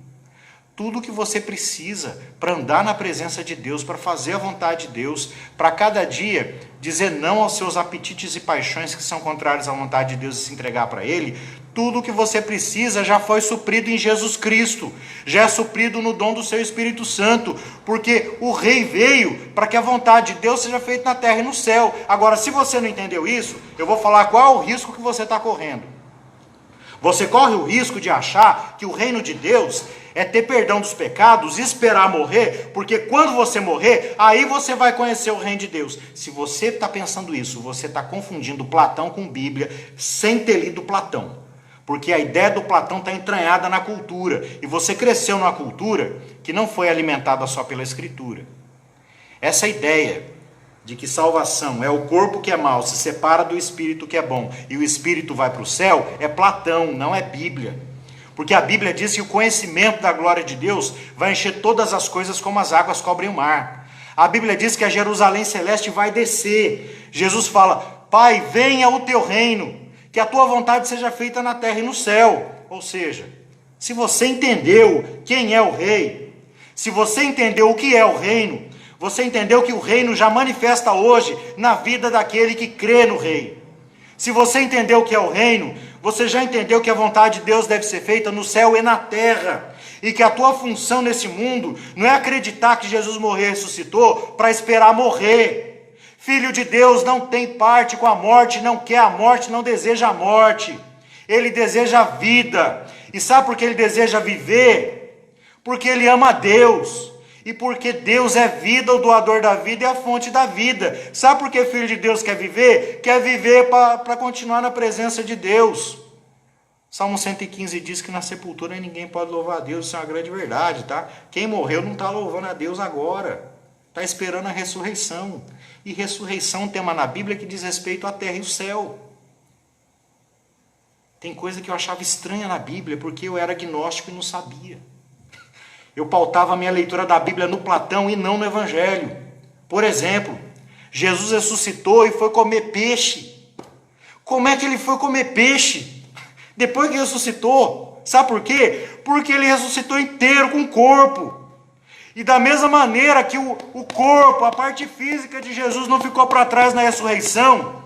A: Tudo que você precisa para andar na presença de Deus, para fazer a vontade de Deus, para cada dia dizer não aos seus apetites e paixões que são contrários à vontade de Deus e se entregar para Ele, tudo que você precisa já foi suprido em Jesus Cristo, já é suprido no dom do seu Espírito Santo, porque o Rei veio para que a vontade de Deus seja feita na terra e no céu. Agora, se você não entendeu isso, eu vou falar qual é o risco que você está correndo. Você corre o risco de achar que o reino de Deus é ter perdão dos pecados, esperar morrer, porque quando você morrer, aí você vai conhecer o reino de Deus. Se você está pensando isso, você está confundindo Platão com Bíblia, sem ter lido Platão. Porque a ideia do Platão está entranhada na cultura, e você cresceu numa cultura que não foi alimentada só pela Escritura. Essa ideia de que salvação é o corpo que é mau, se separa do espírito que é bom, e o espírito vai para o céu, é Platão, não é Bíblia. Porque a Bíblia diz que o conhecimento da glória de Deus vai encher todas as coisas como as águas cobrem o mar. A Bíblia diz que a Jerusalém celeste vai descer. Jesus fala: Pai, venha o teu reino, que a tua vontade seja feita na terra e no céu. Ou seja, se você entendeu quem é o rei, se você entendeu o que é o reino, você entendeu que o reino já manifesta hoje na vida daquele que crê no rei. Se você entendeu o que é o reino, você já entendeu que a vontade de Deus deve ser feita no céu e na terra. E que a tua função nesse mundo não é acreditar que Jesus morreu e ressuscitou para esperar morrer. Filho de Deus não tem parte com a morte, não quer a morte, não deseja a morte. Ele deseja a vida. E sabe por que ele deseja viver? Porque ele ama a Deus. E porque Deus é vida, o doador da vida e a fonte da vida. Sabe por que filho de Deus quer viver? Quer viver para continuar na presença de Deus. Salmo 115 diz que na sepultura ninguém pode louvar a Deus. Isso é uma grande verdade, tá? Quem morreu não está louvando a Deus agora. Está esperando a ressurreição. E ressurreição é um tema na Bíblia que diz respeito à terra e o céu. Tem coisa que eu achava estranha na Bíblia, porque eu era agnóstico e não sabia. Eu pautava a minha leitura da Bíblia no Platão e não no Evangelho. Por exemplo, Jesus ressuscitou e foi comer peixe. Como é que ele foi comer peixe? Depois que ressuscitou. Sabe por quê? Porque ele ressuscitou inteiro com o corpo. E da mesma maneira que o corpo, a parte física de Jesus não ficou para trás na ressurreição,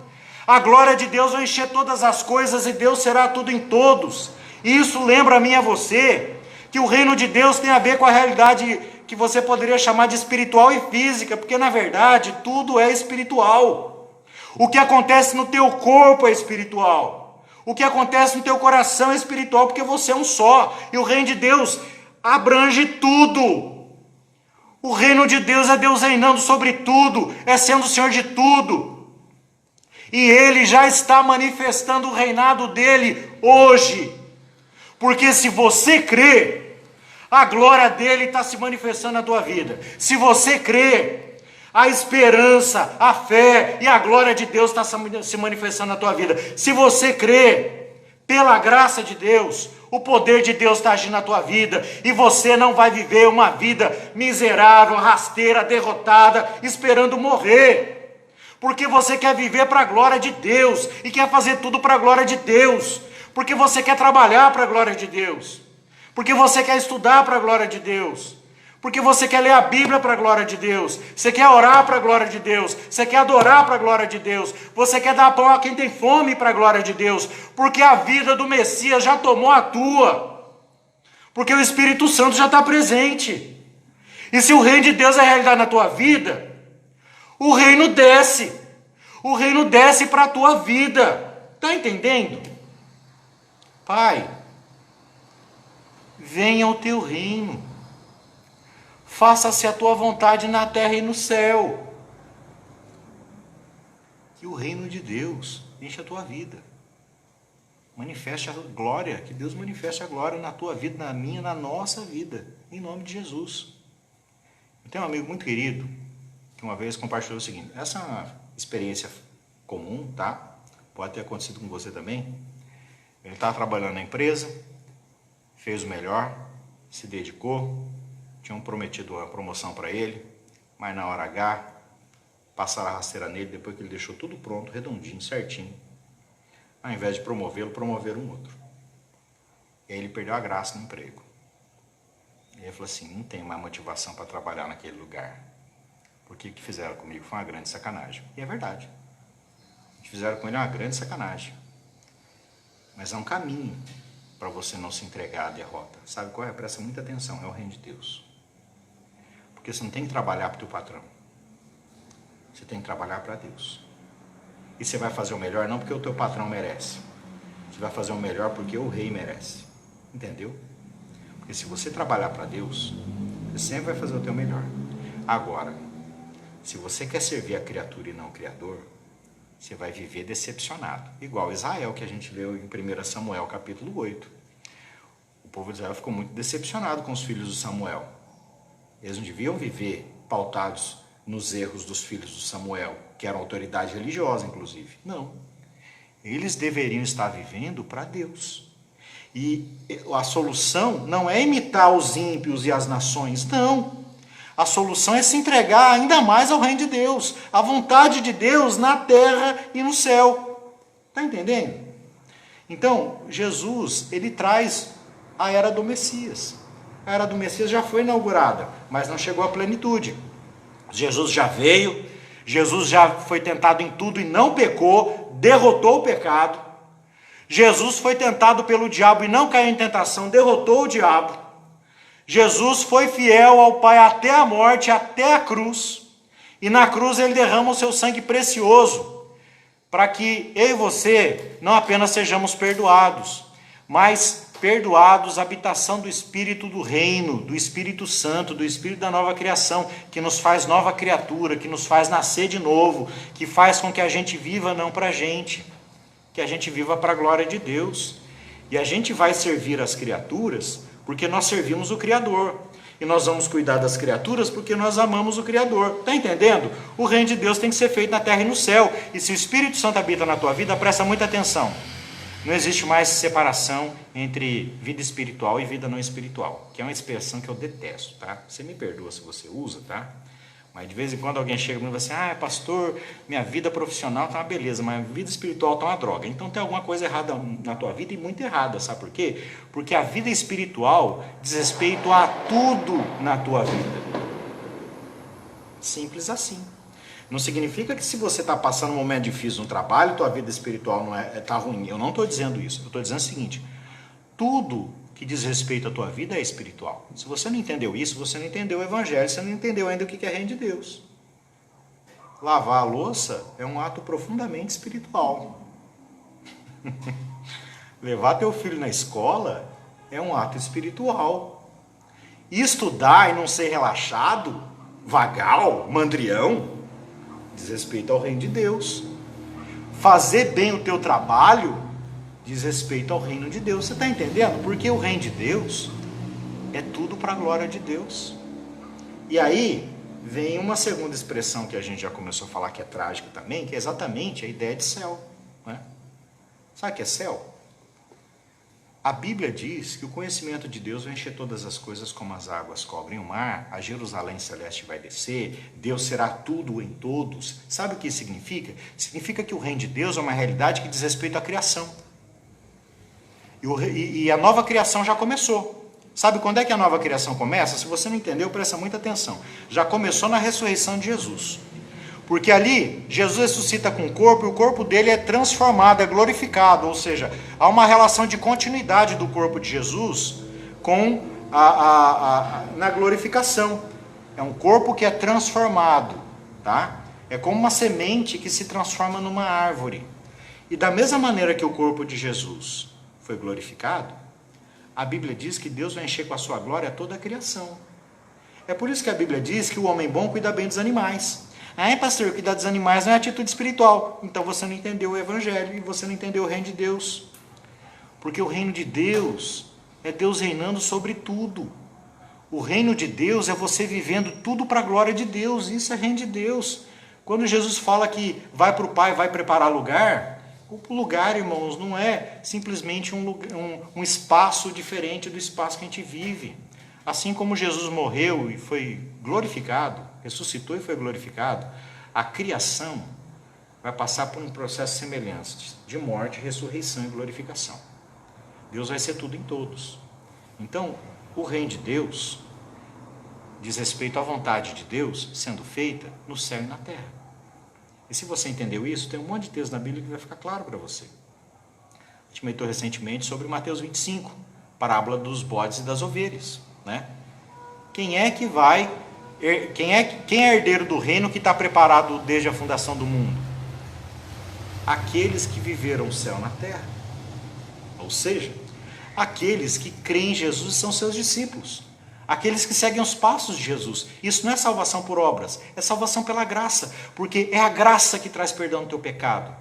A: a glória de Deus vai encher todas as coisas e Deus será tudo em todos. E isso lembra a mim e a você que o reino de Deus tem a ver com a realidade que você poderia chamar de espiritual e física, porque na verdade tudo é espiritual. O que acontece no teu corpo é espiritual. O que acontece no teu coração é espiritual, porque você é um só. E o reino de Deus abrange tudo. O reino de Deus é Deus reinando sobre tudo, é sendo o Senhor de tudo. E Ele já está manifestando o reinado dEle hoje. Porque se você crê, a glória dEle está se manifestando na tua vida. Se você crê, a esperança, a fé e a glória de Deus está se manifestando na tua vida. Se você crê, pela graça de Deus, o poder de Deus está agindo na tua vida, e você não vai viver uma vida miserável, rasteira, derrotada, esperando morrer, porque você quer viver para a glória de Deus, e quer fazer tudo para a glória de Deus, porque você quer trabalhar para a glória de Deus, porque você quer estudar para a glória de Deus, porque você quer ler a Bíblia para a glória de Deus, você quer orar para a glória de Deus, você quer adorar para a glória de Deus, você quer dar pão a quem tem fome para a glória de Deus, porque a vida do Messias já tomou a tua, porque o Espírito Santo já está presente. E se o reino de Deus é realidade na tua vida, o reino desce para a tua vida. Está entendendo? Pai, venha o teu reino. Faça-se a tua vontade na terra e no céu. Que o reino de Deus enche a tua vida. Manifeste a glória, que Deus manifeste a glória na tua vida, na minha, na nossa vida, em nome de Jesus. Eu tenho um amigo muito querido, que uma vez compartilhou o seguinte, essa é uma experiência comum, tá? Pode ter acontecido com você também. Ele estava trabalhando na empresa, fez o melhor, se dedicou, tinham prometido uma promoção para ele, mas na hora H, passaram a rasteira nele, depois que ele deixou tudo pronto, redondinho, certinho. Ao invés de promovê-lo, promoveram um outro. E aí ele perdeu a graça no emprego. E ele falou assim, não tenho mais motivação para trabalhar naquele lugar. Porque o que fizeram comigo foi uma grande sacanagem. E é verdade. O que fizeram com ele é uma grande sacanagem. Mas é um caminho para você não se entregar à derrota. Sabe qual é? Presta muita atenção, é o reino de Deus. Porque você não tem que trabalhar para o teu patrão. Você tem que trabalhar para Deus. E você vai fazer o melhor não porque o teu patrão merece. Você vai fazer o melhor porque o rei merece. Entendeu? Porque se você trabalhar para Deus, você sempre vai fazer o teu melhor. Agora, se você quer servir a criatura e não o Criador, você vai viver decepcionado. Igual Israel, que a gente leu em 1 Samuel, capítulo 8. O povo de Israel ficou muito decepcionado com os filhos de Samuel. Eles não deviam viver pautados nos erros dos filhos de Samuel, que eram autoridade religiosa, inclusive. Não. Eles deveriam estar vivendo para Deus. E a solução não é imitar os ímpios e as nações, não. A solução é se entregar ainda mais ao reino de Deus, à vontade de Deus na terra e no céu. Está entendendo? Então, Jesus, ele traz a era do Messias. A era do Messias já foi inaugurada, mas não chegou à plenitude. Jesus já veio, Jesus já foi tentado em tudo e não pecou, derrotou o pecado. Jesus foi tentado pelo diabo e não caiu em tentação, derrotou o diabo. Jesus foi fiel ao Pai até a morte, até a cruz. E na cruz ele derrama o seu sangue precioso, para que eu e você não apenas sejamos perdoados, mas perdoados, habitação do Espírito do Reino, do Espírito Santo, do Espírito da nova criação, que nos faz nova criatura, que nos faz nascer de novo, que faz com que a gente viva não para a gente, que a gente viva para a glória de Deus. E a gente vai servir as criaturas porque nós servimos o Criador. E nós vamos cuidar das criaturas porque nós amamos o Criador. Está entendendo? O reino de Deus tem que ser feito na terra e no céu. E se o Espírito Santo habita na tua vida, presta muita atenção. Não existe mais separação entre vida espiritual e vida não espiritual, que é uma expressão que eu detesto, tá? Você me perdoa se você usa, tá? Mas de vez em quando alguém chega para mim e fala assim, pastor, minha vida profissional está uma beleza, mas minha vida espiritual está uma droga. Então tem alguma coisa errada na tua vida e muito errada, sabe por quê? Porque a vida espiritual diz respeito a tudo na tua vida. Simples assim. Não significa que se você está passando um momento difícil no trabalho, tua vida espiritual não está ruim. Eu não estou dizendo isso. Eu estou dizendo o seguinte, tudo que diz respeito à tua vida é espiritual. Se você não entendeu isso, você não entendeu o evangelho, você não entendeu ainda o que é reino de Deus. Lavar a louça é um ato profundamente espiritual. Levar teu filho na escola é um ato espiritual. Estudar e não ser relaxado, vagal, mandrião, diz respeito ao reino de Deus. Fazer bem o teu trabalho diz respeito ao reino de Deus. Você está entendendo? Porque o reino de Deus é tudo para a glória de Deus. E aí vem uma segunda expressão que a gente já começou a falar que é trágica também, que é exatamente a ideia de céu, né? Sabe o que é céu? A Bíblia diz que o conhecimento de Deus vai encher todas as coisas como as águas cobrem o mar, a Jerusalém celeste vai descer, Deus será tudo em todos. Sabe o que isso significa? Significa que o reino de Deus é uma realidade que diz respeito à criação. E a nova criação já começou. Sabe quando é que a nova criação começa? Se você não entendeu, presta muita atenção. Já começou na ressurreição de Jesus. Porque ali, Jesus ressuscita com o corpo, e o corpo dele é transformado, é glorificado. Ou seja, há uma relação de continuidade do corpo de Jesus com na glorificação. É um corpo que é transformado, tá? É como uma semente que se transforma numa árvore. E da mesma maneira que o corpo de Jesus foi glorificado, a Bíblia diz que Deus vai encher com a sua glória toda a criação. É por isso que a Bíblia diz que o homem bom cuida bem dos animais. Pastor, cuidar dos animais não é atitude espiritual. Então você não entendeu o evangelho e você não entendeu o reino de Deus. Porque o reino de Deus é Deus reinando sobre tudo. O reino de Deus é você vivendo tudo para a glória de Deus. Isso é reino de Deus. Quando Jesus fala que vai para o Pai, vai preparar lugar, o lugar, irmãos, não é simplesmente um espaço diferente do espaço que a gente vive. Assim como Jesus morreu e foi glorificado, ressuscitou e foi glorificado, a criação vai passar por um processo semelhante de morte, ressurreição e glorificação. Deus vai ser tudo em todos. Então, o reino de Deus diz respeito à vontade de Deus sendo feita no céu e na terra. E se você entendeu isso, tem um monte de texto na Bíblia que vai ficar claro para você. A gente meditou recentemente sobre Mateus 25, parábola dos bodes e das ovelhas, né? Quem é herdeiro do reino que está preparado desde a fundação do mundo? Aqueles que viveram o céu na terra. Ou seja, aqueles que creem em Jesus e são seus discípulos. Aqueles que seguem os passos de Jesus. Isso não é salvação por obras, é salvação pela graça, porque é a graça que traz perdão do teu pecado,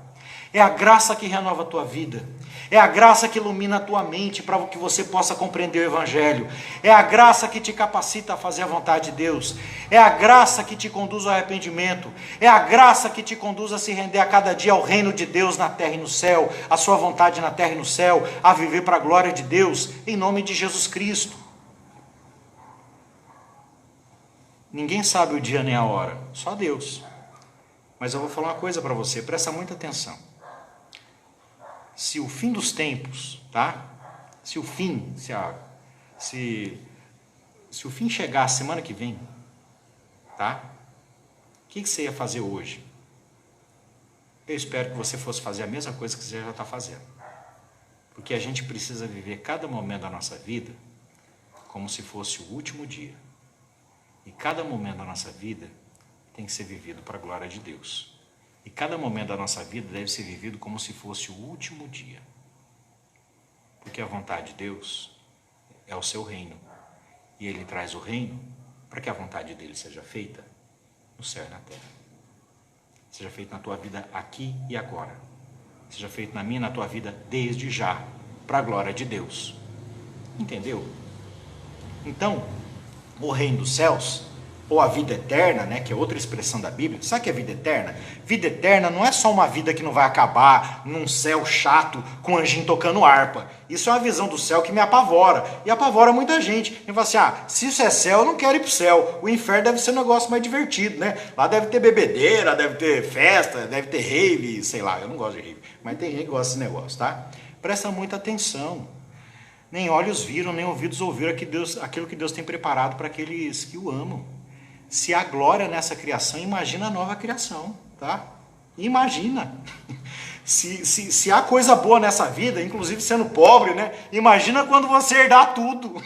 A: é a graça que renova a tua vida, é a graça que ilumina a tua mente para que você possa compreender o evangelho, é a graça que te capacita a fazer a vontade de Deus, é a graça que te conduz ao arrependimento, é a graça que te conduz a se render a cada dia ao reino de Deus na terra e no céu, a sua vontade na terra e no céu, a viver para a glória de Deus, em nome de Jesus Cristo. Ninguém sabe o dia nem a hora, só Deus. Mas eu vou falar uma coisa para você, presta muita atenção. Se o fim dos tempos, tá? Se o fim chegar a semana que vem, tá? O que você ia fazer hoje? Eu espero que você fosse fazer a mesma coisa que você já está fazendo. Porque a gente precisa viver cada momento da nossa vida como se fosse o último dia. E cada momento da nossa vida tem que ser vivido para a glória de Deus. E cada momento da nossa vida deve ser vivido como se fosse o último dia. Porque a vontade de Deus é o seu reino. E Ele traz o reino para que a vontade dEle seja feita no céu e na terra. Seja feita na tua vida aqui e agora. Seja feito na minha e na tua vida desde já, para a glória de Deus. Entendeu? Então, o reino dos céus ou a vida eterna, né, que é outra expressão da Bíblia. Sabe o que é vida eterna? Vida eterna não é só uma vida que não vai acabar num céu chato com anjinho tocando harpa. Isso é uma visão do céu que me apavora, e apavora muita gente. E fala assim, se isso é céu, eu não quero ir pro céu. O inferno deve ser um negócio mais divertido, né? Lá deve ter bebedeira, deve ter festa, deve ter rave, sei lá, eu não gosto de rave, mas tem gente que gosta desse negócio, tá? Presta muita atenção. Nem olhos viram, nem ouvidos ouviram aquilo que Deus tem preparado para aqueles que o amam. Se há glória nessa criação, imagina a nova criação, tá? Imagina. Se há coisa boa nessa vida, inclusive sendo pobre, né? Imagina quando você herdar tudo.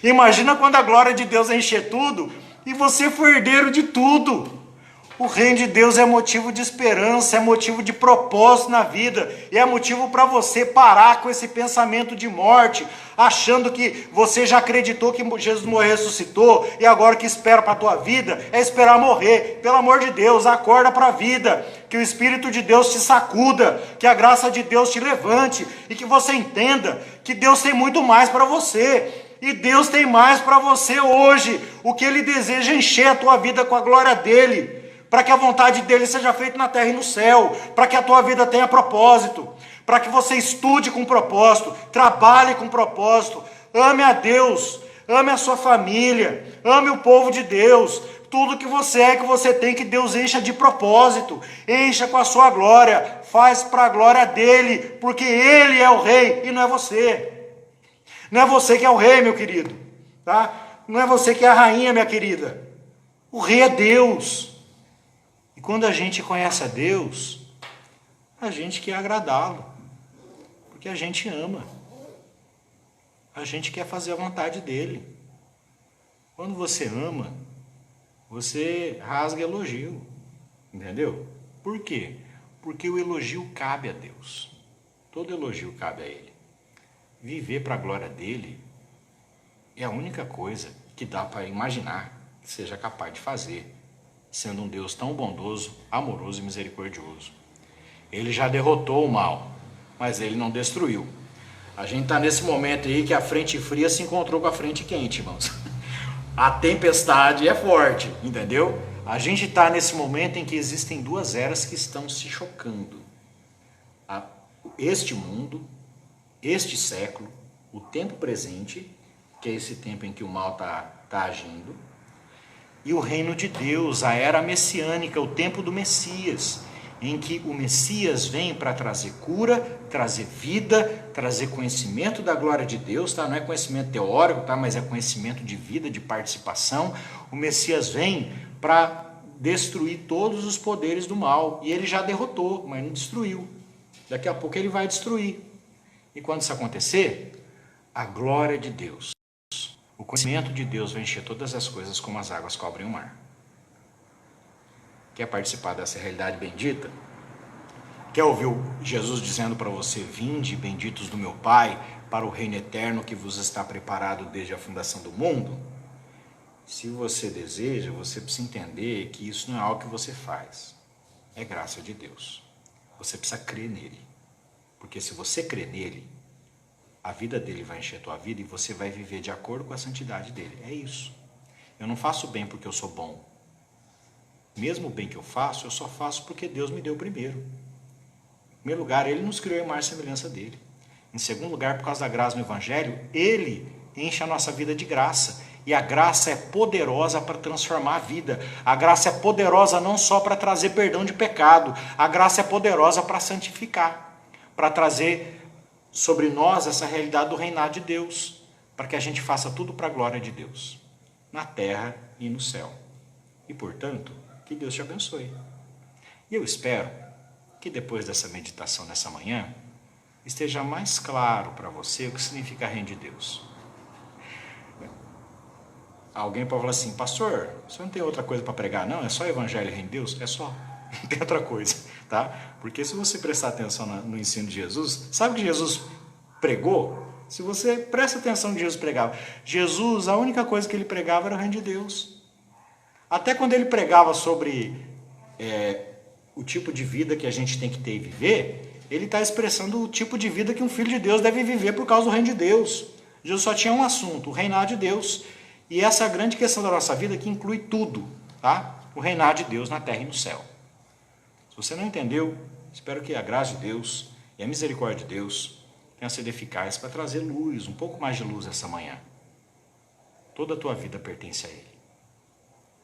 A: Imagina quando a glória de Deus encher tudo e você for herdeiro de tudo. O reino de Deus é motivo de esperança, é motivo de propósito na vida, e é motivo para você parar com esse pensamento de morte, achando que você já acreditou que Jesus morreu e ressuscitou, e agora o que espera para a tua vida é esperar morrer. Pelo amor de Deus, acorda para a vida, que o Espírito de Deus te sacuda, que a graça de Deus te levante, e que você entenda que Deus tem muito mais para você. E Deus tem mais para você hoje. O que Ele deseja é encher a tua vida com a glória dEle, para que a vontade dEle seja feita na terra e no céu, para que a tua vida tenha propósito, para que você estude com propósito, trabalhe com propósito, ame a Deus, ame a sua família, ame o povo de Deus. Tudo que você é, que você tem, que Deus encha de propósito, encha com a sua glória, faz para a glória dEle, porque Ele é o rei e não é você. Não é você que é o rei, meu querido, tá? Não é você que é a rainha, minha querida. O rei é Deus. E quando a gente conhece a Deus, a gente quer agradá-lo, porque a gente ama, a gente quer fazer a vontade dEle. Quando você ama, você rasga elogio, entendeu? Por quê? Porque o elogio cabe a Deus, todo elogio cabe a Ele. Viver para a glória dEle é a única coisa que dá para imaginar que seja capaz de fazer, sendo um Deus tão bondoso, amoroso e misericordioso. Ele já derrotou o mal, mas Ele não destruiu. A gente está nesse momento aí que a frente fria se encontrou com a frente quente, irmãos. A tempestade é forte, entendeu? A gente está nesse momento em que existem duas eras que estão se chocando. Este mundo, este século, o tempo presente, que é esse tempo em que o mal está agindo, e o reino de Deus, a era messiânica, o tempo do Messias, em que o Messias vem para trazer cura, trazer vida, trazer conhecimento da glória de Deus, tá? Não é conhecimento teórico, tá? Mas é conhecimento de vida, de participação. O Messias vem para destruir todos os poderes do mal, e ele já derrotou, mas não destruiu. Daqui a pouco ele vai destruir. E quando isso acontecer, a glória de Deus, o conhecimento de Deus vai encher todas as coisas como as águas cobrem o mar. Quer participar dessa realidade bendita? Quer ouvir Jesus dizendo para você: vinde, benditos do meu Pai, para o reino eterno que vos está preparado desde a fundação do mundo? Se você deseja, você precisa entender que isso não é algo que você faz. É graça de Deus. Você precisa crer nele. Porque se você crer nele, a vida dele vai encher a tua vida e você vai viver de acordo com a santidade dele. É isso. Eu não faço bem porque eu sou bom. Mesmo o bem que eu só faço porque Deus me deu primeiro. Em primeiro lugar, Ele nos criou em imagem e semelhança dEle. Em segundo lugar, por causa da graça no Evangelho, Ele enche a nossa vida de graça. E a graça é poderosa para transformar a vida. A graça é poderosa não só para trazer perdão de pecado. A graça é poderosa para santificar. Para trazer sobre nós essa realidade do reinado de Deus. Para que a gente faça tudo para a glória de Deus. Na terra e no céu. E, portanto, que Deus te abençoe. E eu espero que depois dessa meditação nessa manhã, esteja mais claro para você o que significa reino de Deus. Alguém pode falar assim: pastor, você não tem outra coisa para pregar não? É só evangelho e reino de Deus? É só, não tem outra coisa, tá? Porque se você prestar atenção no ensino de Jesus, sabe o que Jesus pregou? Se você presta atenção no que Jesus pregava, Jesus, a única coisa que ele pregava era o reino de Deus. Até quando ele pregava sobre o tipo de vida que a gente tem que ter e viver, ele está expressando o tipo de vida que um filho de Deus deve viver por causa do reino de Deus. Jesus só tinha um assunto: o reinado de Deus. E essa é a grande questão da nossa vida, que inclui tudo, tá? O reinado de Deus na terra e no céu. Se você não entendeu, espero que a graça de Deus e a misericórdia de Deus tenha sido eficaz para trazer luz, um pouco mais de luz essa manhã. Toda a tua vida pertence a Ele.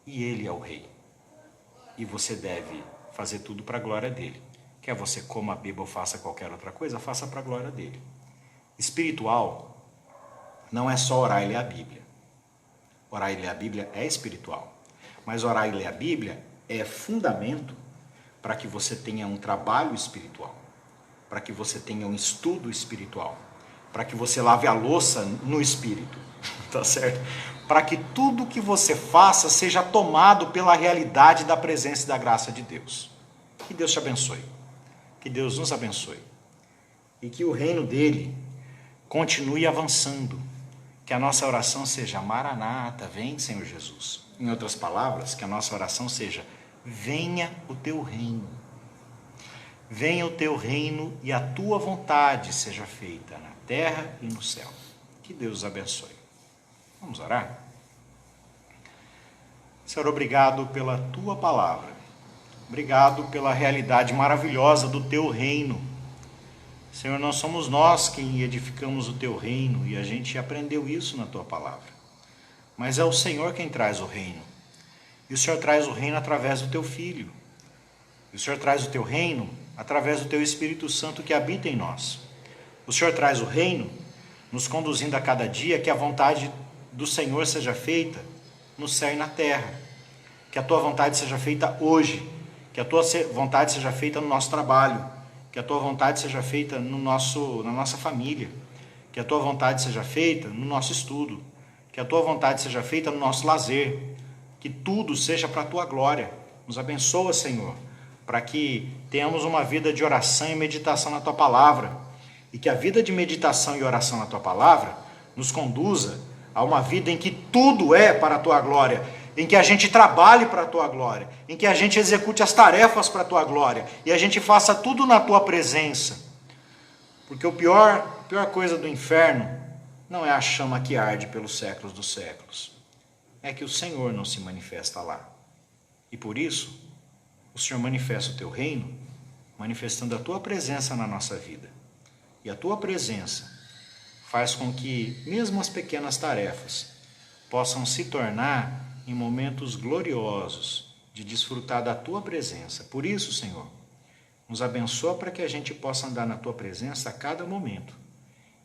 A: E Ele é o Rei. E você deve fazer tudo para a glória dEle. Quer você coma, beba ou faça qualquer outra coisa, faça para a glória dEle. Espiritual não é só orar e ler a Bíblia. Orar e ler a Bíblia é espiritual. Mas orar e ler a Bíblia é fundamento para que você tenha um trabalho espiritual, para que você tenha um estudo espiritual, para que você lave a louça no Espírito, tá certo? Para que tudo que você faça seja tomado pela realidade da presença e da graça de Deus. Que Deus te abençoe, que Deus nos abençoe, e que o reino dele continue avançando, que a nossa oração seja Maranata, vem Senhor Jesus. Em outras palavras, que a nossa oração seja: venha o teu reino. Venha o teu reino e a tua vontade seja feita na terra e no céu. Que Deus os abençoe. Vamos orar? Senhor, obrigado pela tua palavra. Obrigado pela realidade maravilhosa do teu reino. Senhor, não somos nós quem edificamos o teu reino, e a gente aprendeu isso na tua palavra. Mas é o Senhor quem traz o reino. E o Senhor traz o reino através do teu Filho. E o Senhor traz o teu reino através do teu Espírito Santo que habita em nós. O Senhor traz o reino nos conduzindo a cada dia que a vontade do Senhor seja feita no céu e na terra. Que a tua vontade seja feita hoje. Que a tua vontade seja feita no nosso trabalho. Que a tua vontade seja feita na nossa família. Que a tua vontade seja feita no nosso estudo. Que a tua vontade seja feita no nosso lazer. Que tudo seja para a tua glória. Nos abençoa, Senhor, para que tenhamos uma vida de oração e meditação na tua palavra. E que a vida de meditação e oração na tua palavra nos conduza a uma vida em que tudo é para a tua glória, em que a gente trabalhe para a tua glória, em que a gente execute as tarefas para a tua glória, e a gente faça tudo na tua presença. Porque a pior coisa do inferno não é a chama que arde pelos séculos dos séculos. É que o Senhor não se manifesta lá. E por isso, o Senhor manifesta o teu reino, manifestando a tua presença na nossa vida. E a tua presença faz com que mesmo as pequenas tarefas possam se tornar em momentos gloriosos de desfrutar da tua presença. Por isso, Senhor, nos abençoa para que a gente possa andar na tua presença a cada momento.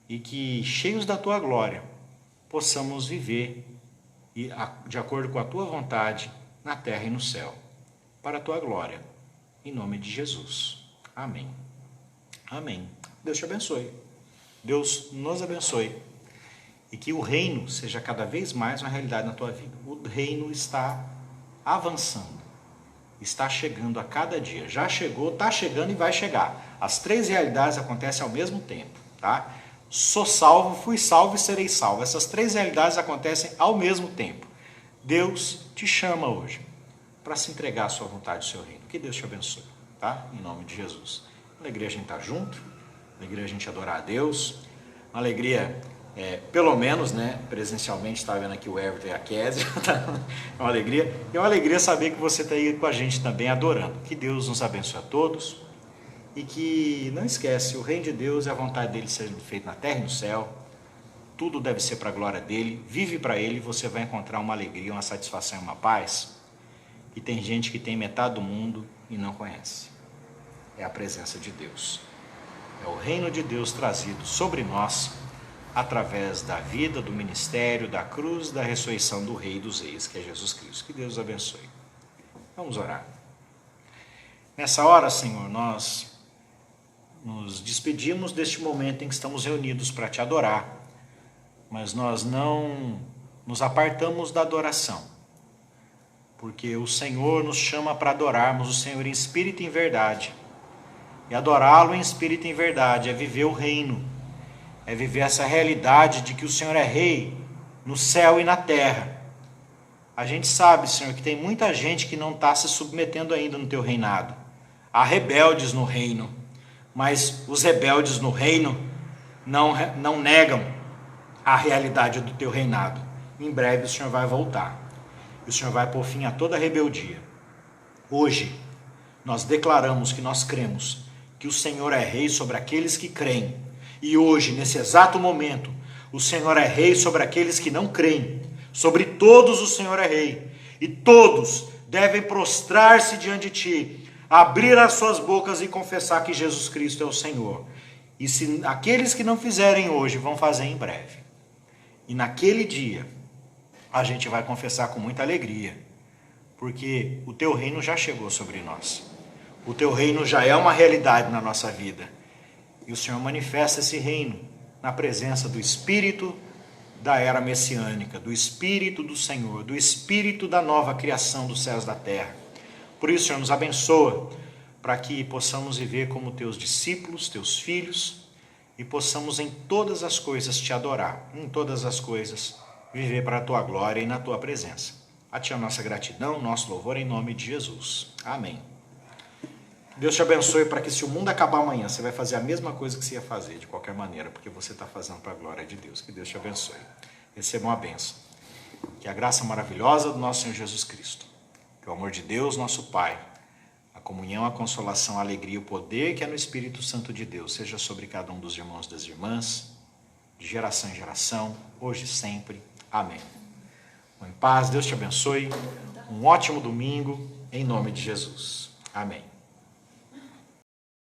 A: E que, cheios da tua glória, possamos viver de acordo com a tua vontade na terra e no céu. Para a tua glória. Em nome de Jesus. Amém. Amém. Deus te abençoe. Deus nos abençoe. E que o reino seja cada vez mais uma realidade na tua vida. O reino está avançando. Está chegando a cada dia. Já chegou, está chegando e vai chegar. As três realidades acontecem ao mesmo tempo. Tá? Sou salvo, fui salvo e serei salvo. Essas três realidades acontecem ao mesmo tempo. Deus te chama hoje para se entregar à sua vontade, ao seu reino. Que Deus te abençoe. Tá? Em nome de Jesus. Alegria a gente estar junto. Alegria a gente adorar a Deus. Uma alegria... pelo menos, né, presencialmente, está vendo aqui o Everton e a Kézia, é uma alegria, e é uma alegria saber que você está aí com a gente também adorando. Que Deus nos abençoe a todos, e que não esquece, o reino de Deus e a vontade dele seja feita na terra e no céu, tudo deve ser para a glória dele, vive para ele, você vai encontrar uma alegria, uma satisfação e uma paz, e tem gente que tem metade do mundo e não conhece. É a presença de Deus, é o reino de Deus trazido sobre nós, através da vida, do ministério, da cruz, da ressurreição do Rei dos Reis, que é Jesus Cristo. Que Deus os abençoe. Vamos orar. Nessa hora, Senhor, nós nos despedimos deste momento em que estamos reunidos para te adorar, mas nós não nos apartamos da adoração, porque o Senhor nos chama para adorarmos o Senhor em espírito e em verdade, e adorá-lo em espírito e em verdade é viver o reino, é viver essa realidade de que o Senhor é Rei no céu e na terra. A gente sabe, Senhor, que tem muita gente que não está se submetendo ainda no teu reinado. Há rebeldes no reino, mas os rebeldes no reino não negam a realidade do teu reinado. em breve o Senhor vai voltar. E o Senhor vai pôr fim a toda rebeldia. Hoje, nós declaramos que nós cremos que o Senhor é rei sobre aqueles que creem. E hoje, nesse exato momento, o Senhor é rei sobre aqueles que não creem. Sobre todos o Senhor é rei. E todos devem prostrar-se diante de ti, abrir as suas bocas e confessar que Jesus Cristo é o Senhor. E se aqueles que não fizerem hoje, vão fazer em breve. E naquele dia, a gente vai confessar com muita alegria, porque o teu reino já chegou sobre nós. O teu reino já é uma realidade na nossa vida. E o Senhor manifesta esse reino na presença do Espírito da era messiânica, do Espírito do Senhor, do Espírito da nova criação dos céus e da terra. Por isso, Senhor, nos abençoa, para que possamos viver como teus discípulos, teus filhos, e possamos em todas as coisas te adorar, em todas as coisas viver para a tua glória e na tua presença. A ti a nossa gratidão, nosso louvor em nome de Jesus. Amém. Deus te abençoe para que, se o mundo acabar amanhã, você vai fazer a mesma coisa que você ia fazer, de qualquer maneira, porque você está fazendo para a glória de Deus. Que Deus te abençoe. Receba uma bênção. Que a graça maravilhosa do nosso Senhor Jesus Cristo, que o amor de Deus, nosso Pai, a comunhão, a consolação, a alegria e o poder que é no Espírito Santo de Deus, seja sobre cada um dos irmãos e das irmãs, de geração em geração, hoje e sempre. Amém. Em paz, Deus te abençoe. Um ótimo domingo, em nome de Jesus. Amém.